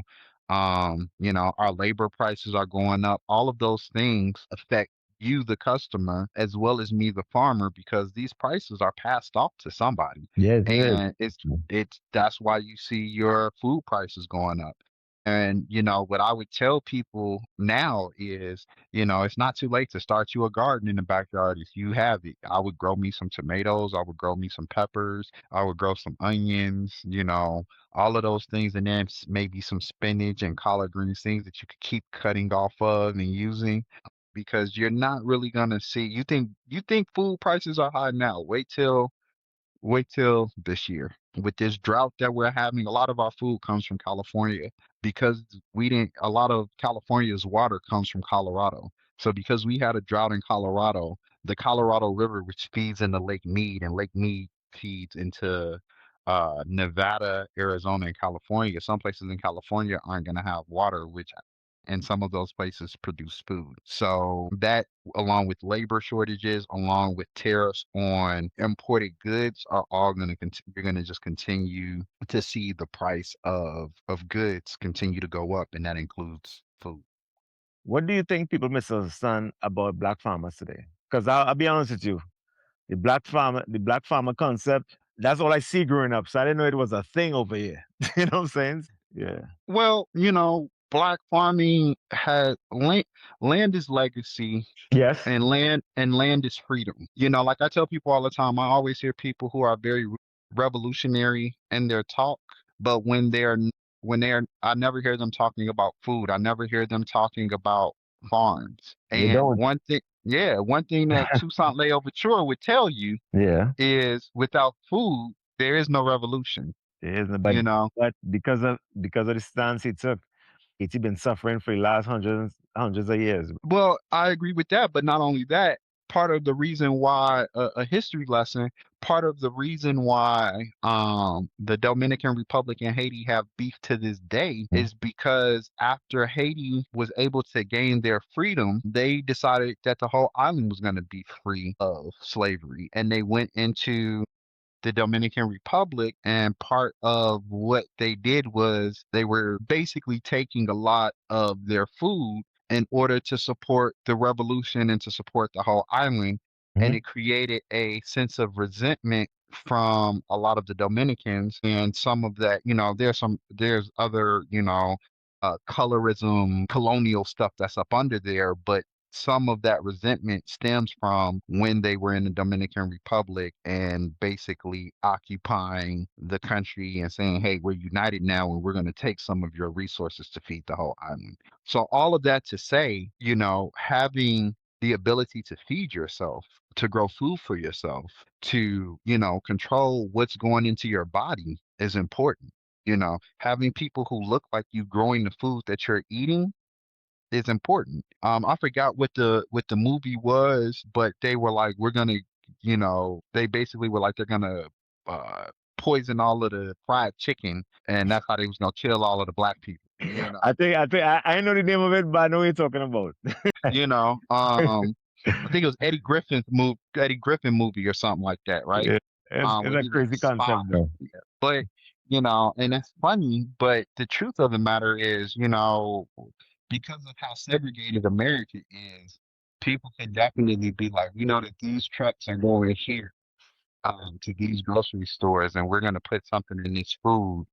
our labor prices are going up. All of those things affect you, the customer, as well as me, the farmer, because these prices are passed off to somebody. Yes, yes. And that's why you see your food prices going up. And, what I would tell people now is, it's not too late to start you a garden in the backyard if you have it. I would grow me some tomatoes, I would grow me some peppers, I would grow some onions, all of those things, and then maybe some spinach and collard greens, things that you could keep cutting off of and using because you're not really gonna see you think food prices are high now. Wait till this year. With this drought that we're having, a lot of our food comes from California because we didn't a lot of California's water comes from Colorado. So because we had a drought in Colorado, the Colorado River, which feeds into Lake Mead, and Lake Mead feeds into Nevada, Arizona, and California. Some places in California aren't going to have water, which and some of those places produce food. So that, along with labor shortages, along with tariffs on imported goods, are all going to you're going to just continue to see the price of goods continue to go up, and that includes food. What do you think people misunderstand about black farmers today? Because I'll be honest with you, the black farmer concept, that's all I see growing up. So I didn't know it was a thing over here. You know what I'm saying? Yeah. Well, black farming had land is legacy, Yes. and land is freedom. Like I tell people all the time, I always hear people who are very revolutionary in their talk, but I never hear them talking about food. I never hear them talking about farms. You And don't. one thing that Toussaint Louverture would tell you Yeah. is without food, there is no revolution. It is, but You know, because of the stance he took, it's been suffering for the last hundreds of years. Well, I agree with that, but not only that, part of the reason why a history lesson, part of the reason why the Dominican Republic and Haiti have beef to this day Mhm. is because after Haiti was able to gain their freedom, they decided that the whole island was going to be free of slavery, and they went into the Dominican Republic, and part of what they did was they were basically taking a lot of their food in order to support the revolution and to support the whole island. And Mhm. it created a sense of resentment from a lot of the Dominicans. And some of that, there's other, colorism, colonial stuff that's up under there, but some of that resentment stems from when they were in the Dominican Republic and basically occupying the country and saying, hey, we're united now and we're going to take some of your resources to feed the whole island. So, all of that to say, having the ability to feed yourself, to grow food for yourself, to, control what's going into your body is important. Having people who look like you growing the food that you're eating is important. I forgot what the movie was, but they were like, we're gonna, they basically were like they're gonna uh, poison all of the fried chicken, and that's how they was gonna kill all of the black people. I know the name of it, but I know what you're talking about. You know, I think it was Eddie Griffin movie or something like that, right? Yeah, it's Where a he's like a crazy spy. concept though. But, and that's funny, but the truth of the matter is, because of how segregated America is, people can definitely be like, we know that these trucks are going here, to these grocery stores, and we're going to put something in this food.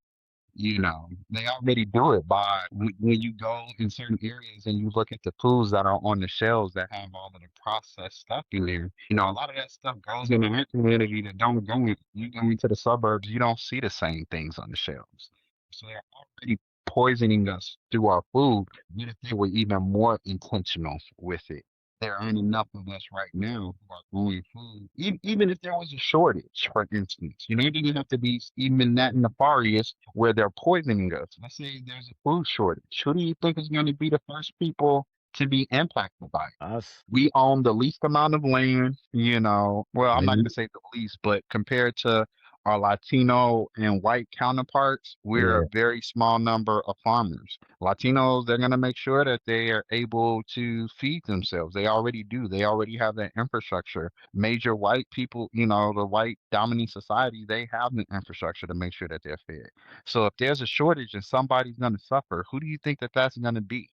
They already do it by when you go in certain areas and you look at the foods that are on the shelves that have all of the processed stuff in there. A lot of that stuff goes in our community that don't go in. You go into the suburbs, you don't see the same things on the shelves. So they're already poisoning us through our food. What if they were even more intentional with it? There aren't enough of us right now who are growing food. Even if there was a shortage, for instance, it doesn't have to be even that nefarious where they're poisoning us. Let's say there's a food shortage. Who do you think is going to be the first people to be impacted by it? Us. We own the least amount of land, well, I'm not going Mhm. to say the least, but compared to our Latino and white counterparts, we're a Yeah, very small number of farmers. Latinos, they're going to make sure that they are able to feed themselves. They already do. They already have that infrastructure. Major white people, the white dominant society, they have the infrastructure to make sure that they're fed. So if there's a shortage and somebody's going to suffer, who do you think that that's going to be?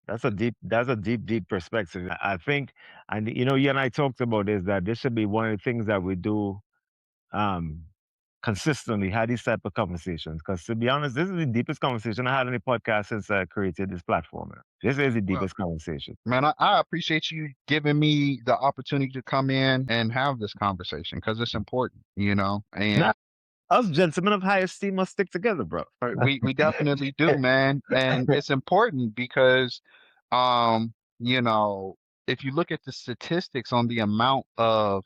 that's a deep perspective. I think, and you and I talked about this, that this should be one of the things that we do. Um, consistently had these type of conversations. Because to be honest, this is the deepest conversation I had on the podcast since I created this platform. This is the Well, deepest conversation. man, I appreciate you giving me the opportunity to come in and have this conversation because it's important, and Now, us gentlemen of high esteem must stick together, bro. we definitely do, man. And it's important because, um, you know, if you look at the statistics on the amount of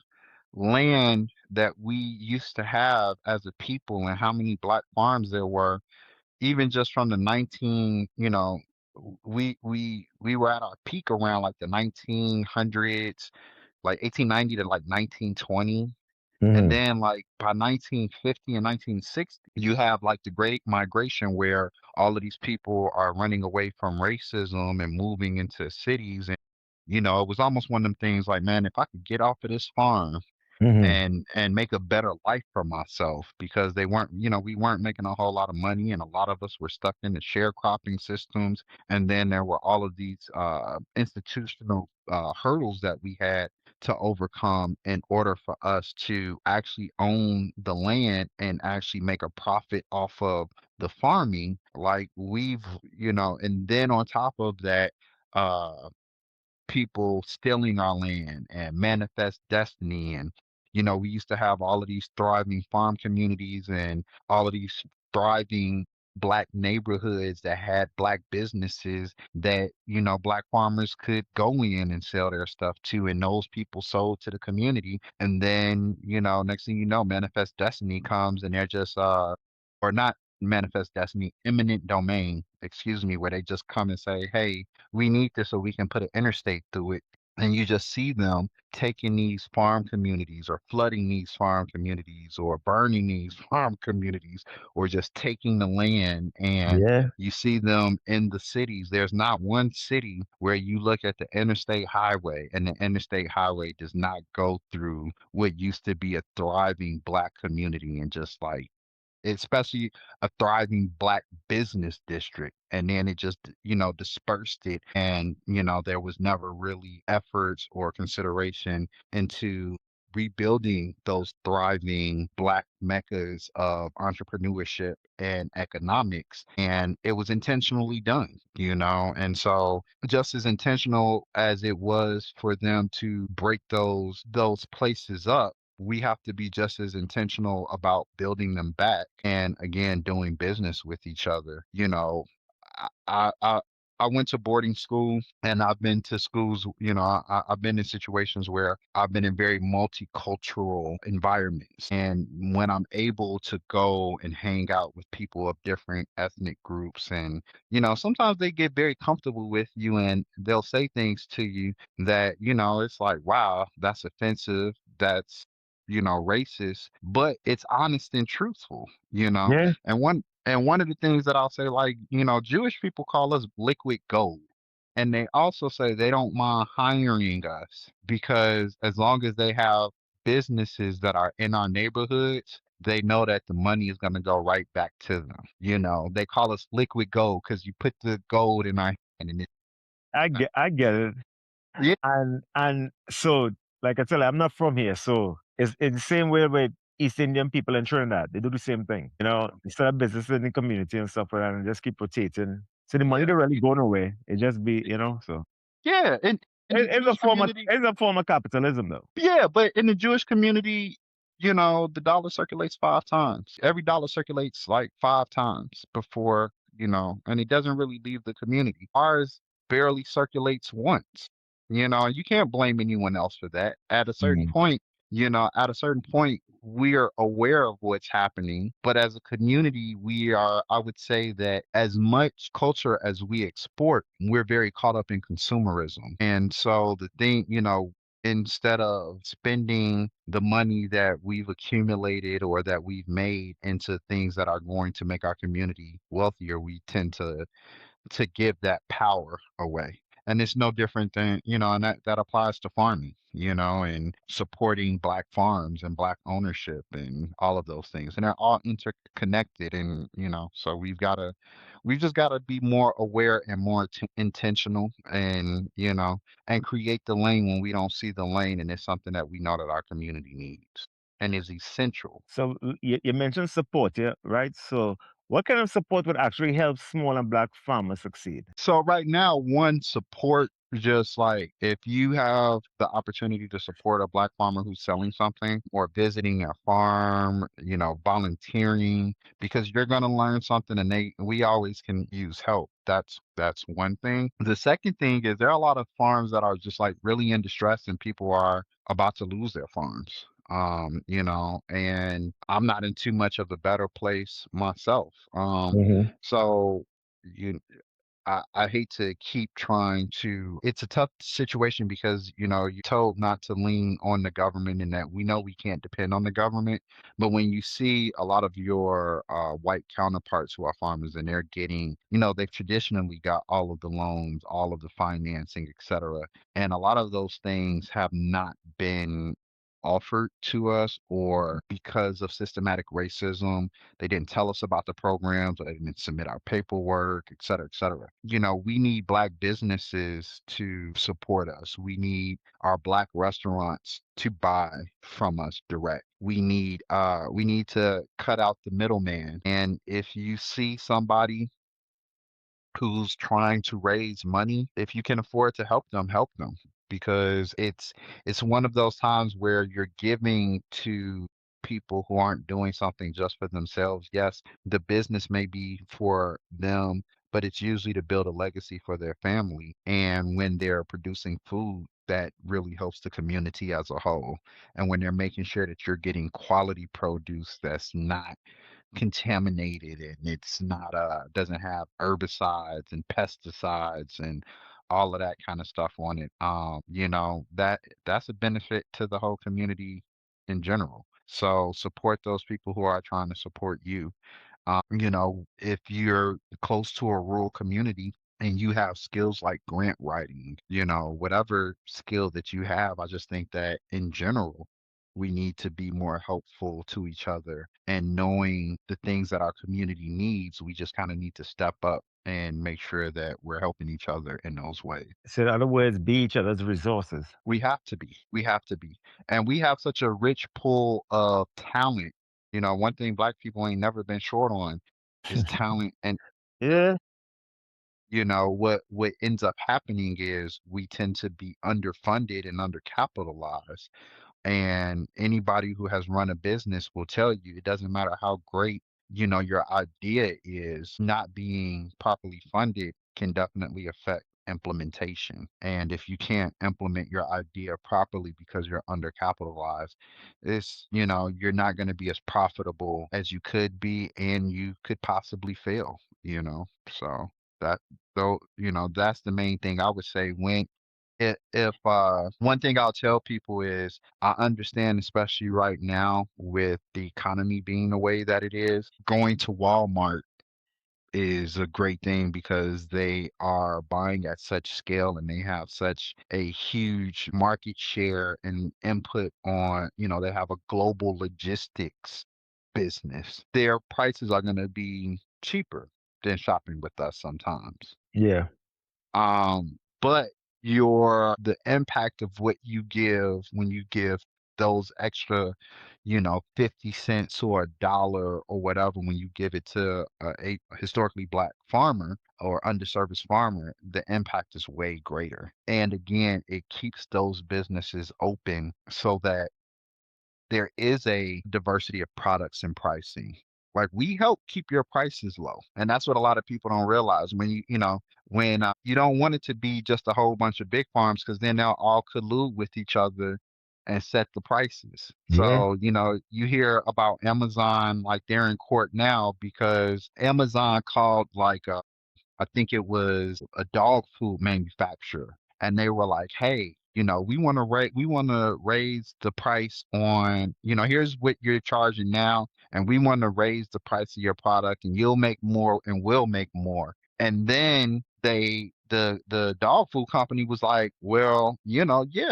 land that we used to have as a people and how many black farms there were, even just from the 19, we were at our peak around like the 1900s, like 1890 to like 1920. And Hmm. then like by 1950 and 1960, you have like the Great Migration where all of these people are running away from racism and moving into cities. And, it was almost one of them things like, man, if I could get off of this farm Hmm. and make a better life for myself because they weren't, we weren't making a whole lot of money and a lot of us were stuck in the sharecropping systems. And then there were all of these institutional hurdles that we had to overcome in order for us to actually own the land and actually make a profit off of the farming. Like and then on top of that, uh people stealing our land and manifest destiny. And, we used to have all of these thriving farm communities and all of these thriving black neighborhoods that had black businesses that, black farmers could go in and sell their stuff to. And those people sold to the community. And then, next thing you know, manifest destiny comes and they're just, or not manifest destiny, eminent domain, excuse me, where they just come and say, hey, we need this so we can put an interstate through it. And you just see them taking these farm communities or flooding these farm communities or burning these farm communities or just taking the land. And Yeah. you see them in the cities. There's not one city where you look at the interstate highway and the interstate highway does not go through what used to be a thriving black community and just like especially a thriving black business district. And then it just, dispersed it. And, there was never really efforts or consideration into rebuilding those thriving black meccas of entrepreneurship and economics. And it was intentionally done, and so just as intentional as it was for them to break those places up, we have to be just as intentional about building them back and again doing business with each other. I I I I went to boarding school and I've been to schools, I've been in situations where I've been in very multicultural environments. And when I'm able to go and hang out with people of different ethnic groups and, sometimes they get very comfortable with you and they'll say things to you that, it's like, wow, that's offensive. That's racist, but it's honest and truthful, Yeah. and one of the things that I'll say, like, Jewish people call us liquid gold. And they also say they don't mind hiring us because as long as they have businesses that are in our neighborhoods, they know that the money is going to go right back to them. They call us liquid gold because you put the gold in our hand and I get it. yeah, And so, like I tell you, I'm not from here, so it's the same way with East Indian people in Trinidad. They do the same thing. They start a business in the community and stuff like that, and just keep rotating. So the money yeah, don't really go nowhere. It just be, so yeah. And in the Jewish community, it's a form of capitalism, though. yeah, but in the Jewish community, the dollar circulates 5 times. Every dollar circulates like 5 times before, and it doesn't really leave the community. Ours barely circulates once. You can't blame anyone else for that. Mhm. At a certain point, we are aware of what's happening, but as a community, I would say that as much culture as we export, we're very caught up in consumerism. And so the thing, instead of spending the money that we've accumulated or that we've made into things that are going to make our community wealthier, we tend to give that power away. And it's no different than, and that applies to farming, and supporting black farms and black ownership and all of those things. And they're all interconnected. And, so we've just got to be more aware and more intentional and, and create the lane when we don't see the lane. And it's something that we know that our community needs. and is essential. So you mentioned support, yeah, right? So what kind of support would actually help small and black farmers succeed? So right now, one support, just like if you have the opportunity to support a black farmer who's selling something or visiting a farm, volunteering, because you're going to learn something, and we always can use help. That's one thing. The second thing is there are a lot of farms that are just like really in distress, and people are about to lose their farms. And I'm not in too much of a better place myself. Hmm. So you I hate to keep trying to, it's a tough situation because, you're told not to lean on the government and that we know we can't depend on the government. But when you see a lot of your white counterparts who are farmers and they're getting, they've traditionally got all of the loans, all of the financing, et cetera. And a lot of those things have not been offered to us, or because of systematic racism they didn't tell us about the programs, or they didn't submit our paperwork, et cetera, et cetera. We need black businesses to support us. We need our black restaurants to buy from us direct. We need to cut out the middleman. And if you see somebody who's trying to raise money, if you can afford to help them, because it's one of those times where you're giving to people who aren't doing something just for themselves. Yes, the business may be for them, but it's usually to build a legacy for their family. And when they're producing food that really helps the community as a whole, and when they're making sure that you're getting quality produce that's not contaminated, and it's not doesn't have herbicides and pesticides and all of that kind of stuff on it, that's a benefit to the whole community in general. So support those people who are trying to support you. If you're close to a rural community and you have skills like grant writing, whatever skill that you have, I just think that in general, we need to be more helpful to each other, and knowing the things that our community needs, we just kind of need to step up and make sure that we're helping each other in those ways. So in other words, be each other's resources. We have to be. We have to be. And we have such a rich pool of talent. One thing black people ain't never been short on is talent. And Yeah. what ends up happening is we tend to be underfunded and undercapitalized. And anybody who has run a business will tell you it doesn't matter how great, your idea is, not being properly funded can definitely affect implementation. And if you can't implement your idea properly because you're undercapitalized, you're not going to be as profitable as you could be, and you could possibly fail. So that that's the main thing I would say. If one thing I'll tell people is, I understand, especially right now with the economy being the way that it is, going to Walmart is a great thing because they are buying at such scale and they have such a huge market share and input on, they have a global logistics business. Their prices are going to be cheaper than shopping with us sometimes. Yeah. But the impact of what you give when you give those extra, 50 cents or a dollar or whatever, when you give it to a historically black farmer or underserviced farmer, the impact is way greater. And again, it keeps those businesses open so that there is a diversity of products and pricing. Like, we help keep your prices low. And that's what a lot of people don't realize. When you don't want it to be just a whole bunch of big farms, because then they'll all collude with each other and set the prices. Yeah. So, you hear about Amazon, like they're in court now because Amazon called, like, I think it was a dog food manufacturer, and they were like, "Hey, we want to raise the price on, here's what you're charging now, and we want to raise the price of your product, and you'll make more, and we'll make more." And then the dog food company was like, "Well, yeah,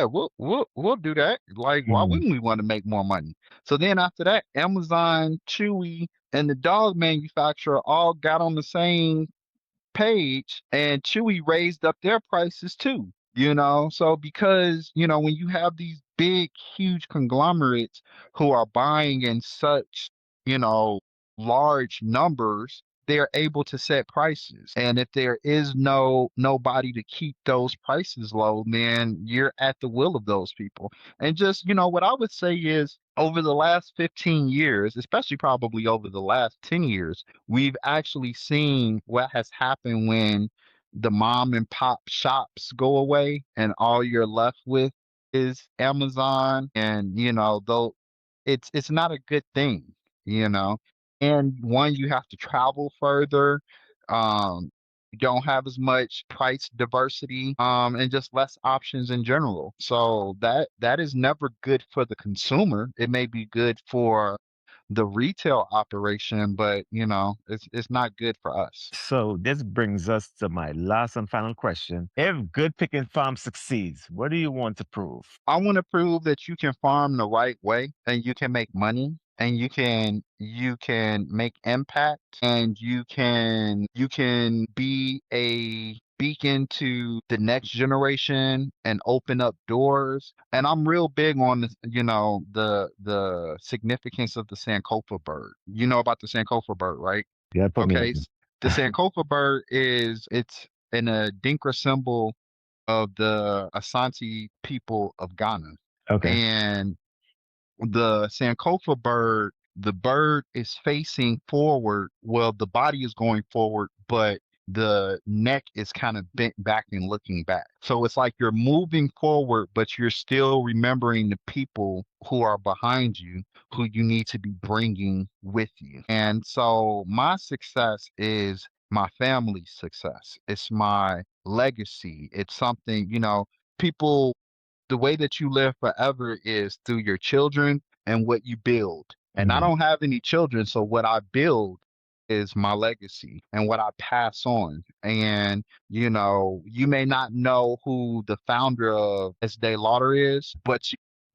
we'll do that. Like, why Mm. wouldn't we want to make more money?" So then after that, Amazon, Chewy, and the dog manufacturer all got on the same page, and Chewy raised up their prices too. So because, when you have these big, huge conglomerates who are buying in such, you know, large numbers, they're able to set prices. And if there is nobody to keep those prices low, then you're at the will of those people. And just, what I would say is over the last 15 years, especially probably over the last 10 years, we've actually seen what has happened when the mom and pop shops go away and all you're left with is Amazon. And though it's not a good thing, you know. And one, you have to travel further. You don't have as much price diversity, and just less options in general. So that is never good for the consumer. It may be good for the retail operation, but it's not good for us. So this brings us to my last and final question. If Good Picking Farm succeeds, what do you want to prove? I want to prove that you can farm the right way and you can make money and you can make impact and you can be a beacon to the next generation and open up doors. And I'm real big on the significance of the Sankofa bird. You know about the Sankofa bird, right? Yeah, put me Okay. on. The Sankofa bird it's an Adinkra symbol of the Asante people of Ghana. Okay. And the Sankofa bird, the bird is facing forward. Well, the body is going forward, but the neck is kind of bent back and looking back. So it's like you're moving forward, but you're still remembering the people who are behind you, who you need to be bringing with you. And so my success is my family's success. It's my legacy. It's something, people the way that you live forever is through your children and what you build. And I Mhm. don't have any children, so what I build is my legacy and what I pass on. And you may not know who the founder of Estee Lauder is, but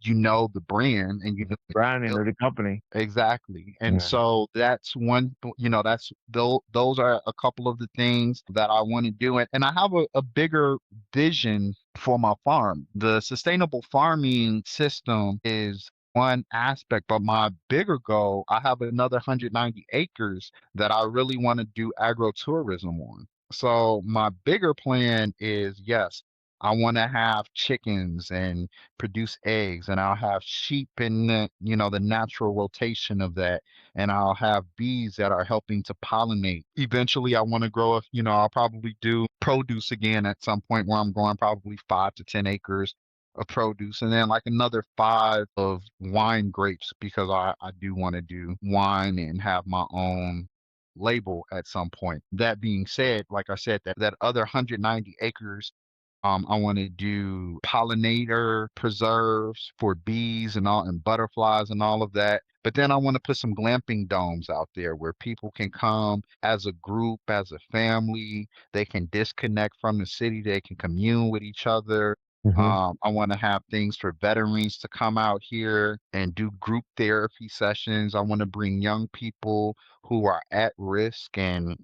you know the brand and you know what Brand you into built. the company. Exactly. And Yeah. so that's one, that's those are a couple of the things that I want to do. And I have a bigger vision for my farm. The sustainable farming system is one aspect, but my bigger goal, I have another 190 acres that I really want to do agrotourism on. So my bigger plan is, yes, I want to have chickens and produce eggs, and I'll have sheep in the natural rotation of that, and I'll have bees that are helping to pollinate. Eventually I want to grow I'll probably do produce again at some point where I'm growing probably 5 to 10 acres of produce, and then like another five of wine grapes because I do want to do wine and have my own label at some point. That being said, like I said, that other 190 acres, I want to do pollinator preserves for bees and all and butterflies and all of that. But then I want to put some glamping domes out there where people can come as a group, as a family. They can disconnect from the city. They can commune with each other. Mhm. I want to have things for veterans to come out here and do group therapy sessions. I want to bring young people who are at risk and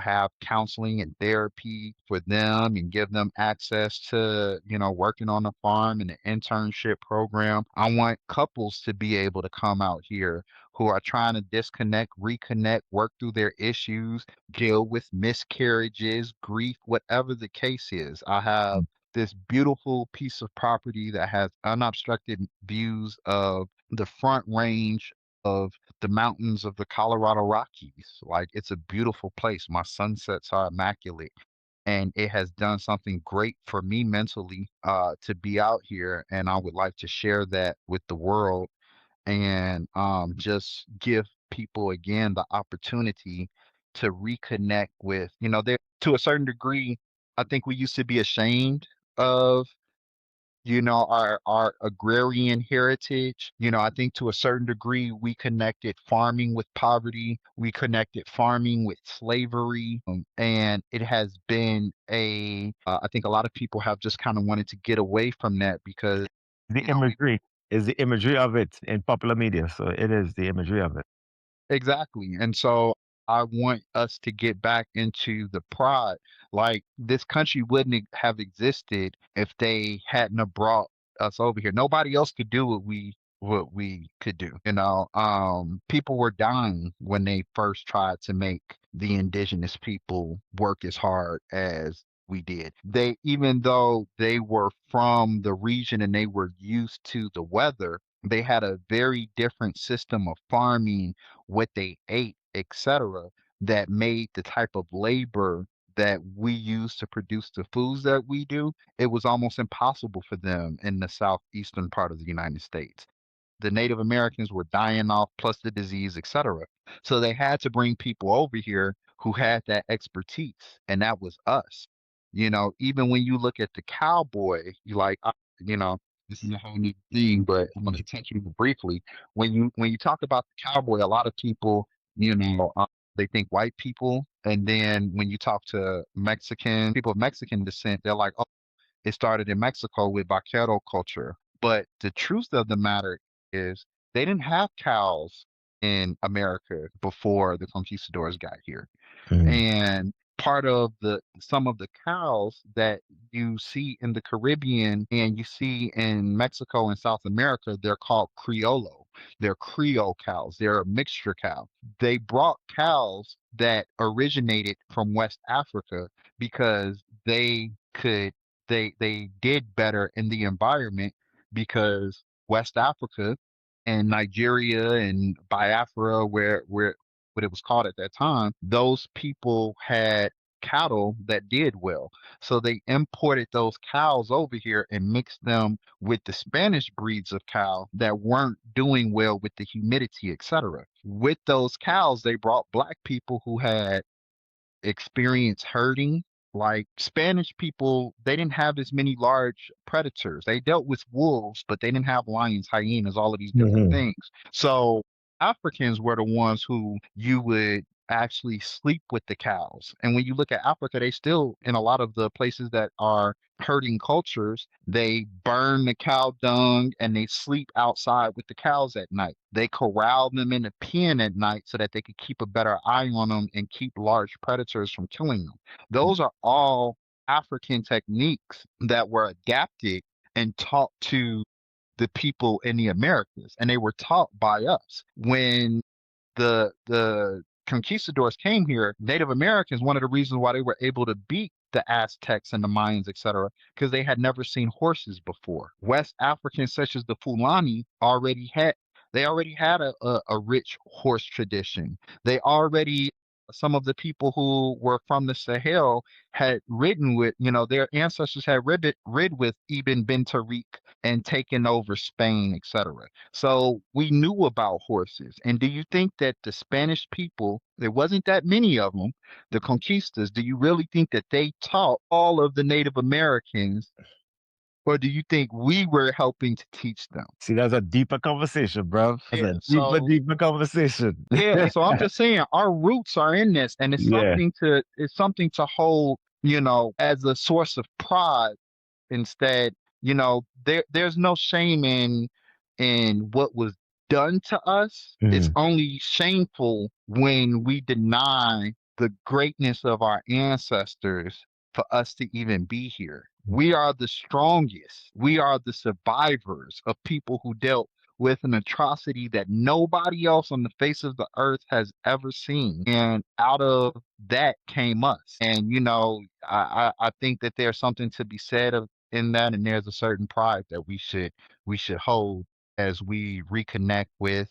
have counseling and therapy for them and give them access to working on the farm and the internship program. I want couples to be able to come out here who are trying to disconnect, reconnect, work through their issues, deal with miscarriages, grief, whatever the case is. I have this beautiful piece of property that has unobstructed views of the front range of the mountains of the Colorado Rockies. Like it's a beautiful place. My sunsets are immaculate. And it has done something great for me mentally to be out here. And I would like to share that with the world and just give people again the opportunity to reconnect with, there to a certain degree. I think we used to be ashamed of our agrarian heritage. I think to a certain degree we connected farming with poverty, we connected farming with slavery, and it has been I think a lot of people have just kind of wanted to get away from that because The we imagery is the imagery of it in popular media. So it is the imagery of it. exactly. And so I want us to get back into the pride. Like this country wouldn't have existed if they hadn't have brought us over here. Nobody else could do what we could do. People were dying when they first tried to make the indigenous people work as hard as we did. They, even though they were from the region and they were used to the weather, they had a very different system of farming, what they ate, etc., that made the type of labor that we use to produce the foods that we do, it was almost impossible for them in the southeastern part of the United States. The Native Americans were dying off, plus the disease, etc. So they had to bring people over here who had that expertise, and that was us. Even when you look at the cowboy, you know, this is a whole new thing, but I'm going to touch on it briefly. When you talk about the cowboy, a lot of people, you know, uh, they think white people, and then when you talk to Mexican people of Mexican descent, they're like, "Oh, it started in Mexico with vaquero culture." But the truth of the matter is, they didn't have cows in America before the conquistadors got here. Mm. And part of the some of the cows that you see in the Caribbean and you see in Mexico and South America, they're called Criollo. They're Creole cows. They're a mixture cow. They brought cows that originated from West Africa because they did better in the environment, because West Africa and Nigeria and Biafra, where what it was called at that time, those people had cattle that did well. So they imported those cows over here and mixed them with the Spanish breeds of cow that weren't doing well with the humidity, etc. With those cows, they brought black people who had experience herding. Like Spanish people, they didn't have as many large predators. They dealt with wolves, but they didn't have lions, hyenas, all of these different Mhm. things. So Africans were the ones who you would actually sleep with the cows. And when you look at Africa, they still, in a lot of the places that are herding cultures, they burn the cow dung and they sleep outside with the cows at night. They corral them in a pen at night so that they could keep a better eye on them and keep large predators from killing them. Those are all African techniques that were adapted and taught to the people in the Americas, and they were taught by us. When the conquistadors came here, Native Americans, one of the reasons why they were able to beat the Aztecs and the Mayans, etc., because they had never seen horses before. West Africans such as the Fulani already had a rich horse tradition. They already Some of the people who were from the Sahel had ridden with, their ancestors had rid with Ibn bin Tariq and taken over Spain, etc. So we knew about horses. And do you think that the Spanish people, there wasn't that many of them, the conquistas, do you really think that they taught all of the Native Americans, or do you think we were helping to teach them? See, that's a deeper conversation, bro. That's Yeah, a deeper, so deeper conversation. yeah, so I'm just saying our roots are in this, and it's Yeah. something to hold, as a source of pride. Instead, there's no shame in what was done to us. It's Mhm. only shameful when we deny the greatness of our ancestors for us to even be here. We are the strongest. We are the survivors of people who dealt with an atrocity that nobody else on the face of the earth has ever seen. And out of that came us. And I think that there's something to be said in that, and there's a certain pride that we should hold as we reconnect with,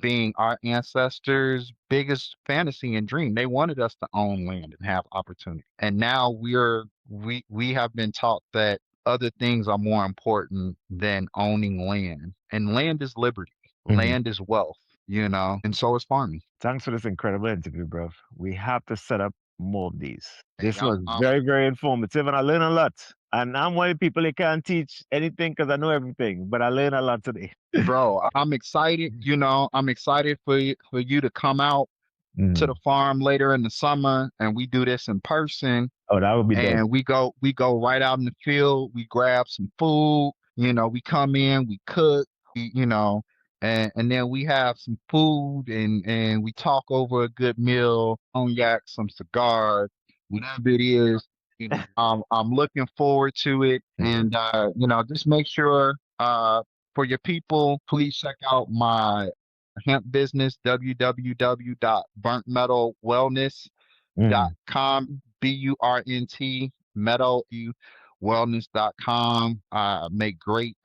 being our ancestors' biggest fantasy and dream. They wanted us to own land and have opportunity. And now we have been taught that other things are more important than owning land. And land is liberty. Mhm. Land is wealth, and so is farming. Thanks for this incredible interview, bro. We have to set up more of these. Hey, This was very, very informative, and I learned a lot. And I'm one of the people that can't teach anything because I know everything, but I learned a lot today. bro, I'm excited. I'm excited for you to come out to Mm. the farm later in the summer, and we do this in person, Oh, that would be dope. and we go right out in the field, we grab some food, we come in, we cook, and then we have some food, and we talk over a good meal, cognac, some cigars, whatever it is, I'm looking forward to it, and just make sure for your people, please check out my hemp business Mm. www.burntmetalwellness.com, BURNT metal wellness.com. Make great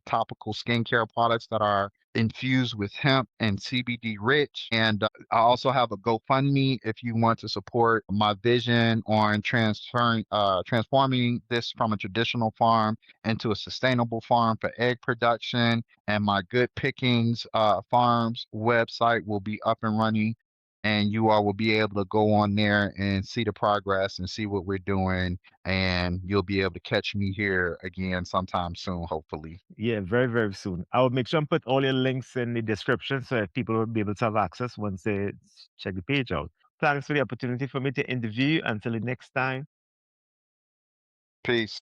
topical skincare products that are infused with hemp and CBD rich. And I also have a GoFundMe if you want to support my vision on transforming this from a traditional farm into a sustainable farm for egg production. And my Good Pickens Farms website will be up and running. And you all will be able to go on there and see the progress and see what we're doing. And you'll be able to catch me here again sometime soon, hopefully. Yeah, very, very soon. I will make sure and put all your links in the description so that people will be able to have access once they check the page out. Thanks for the opportunity for me to interview you. Until the next time. Peace.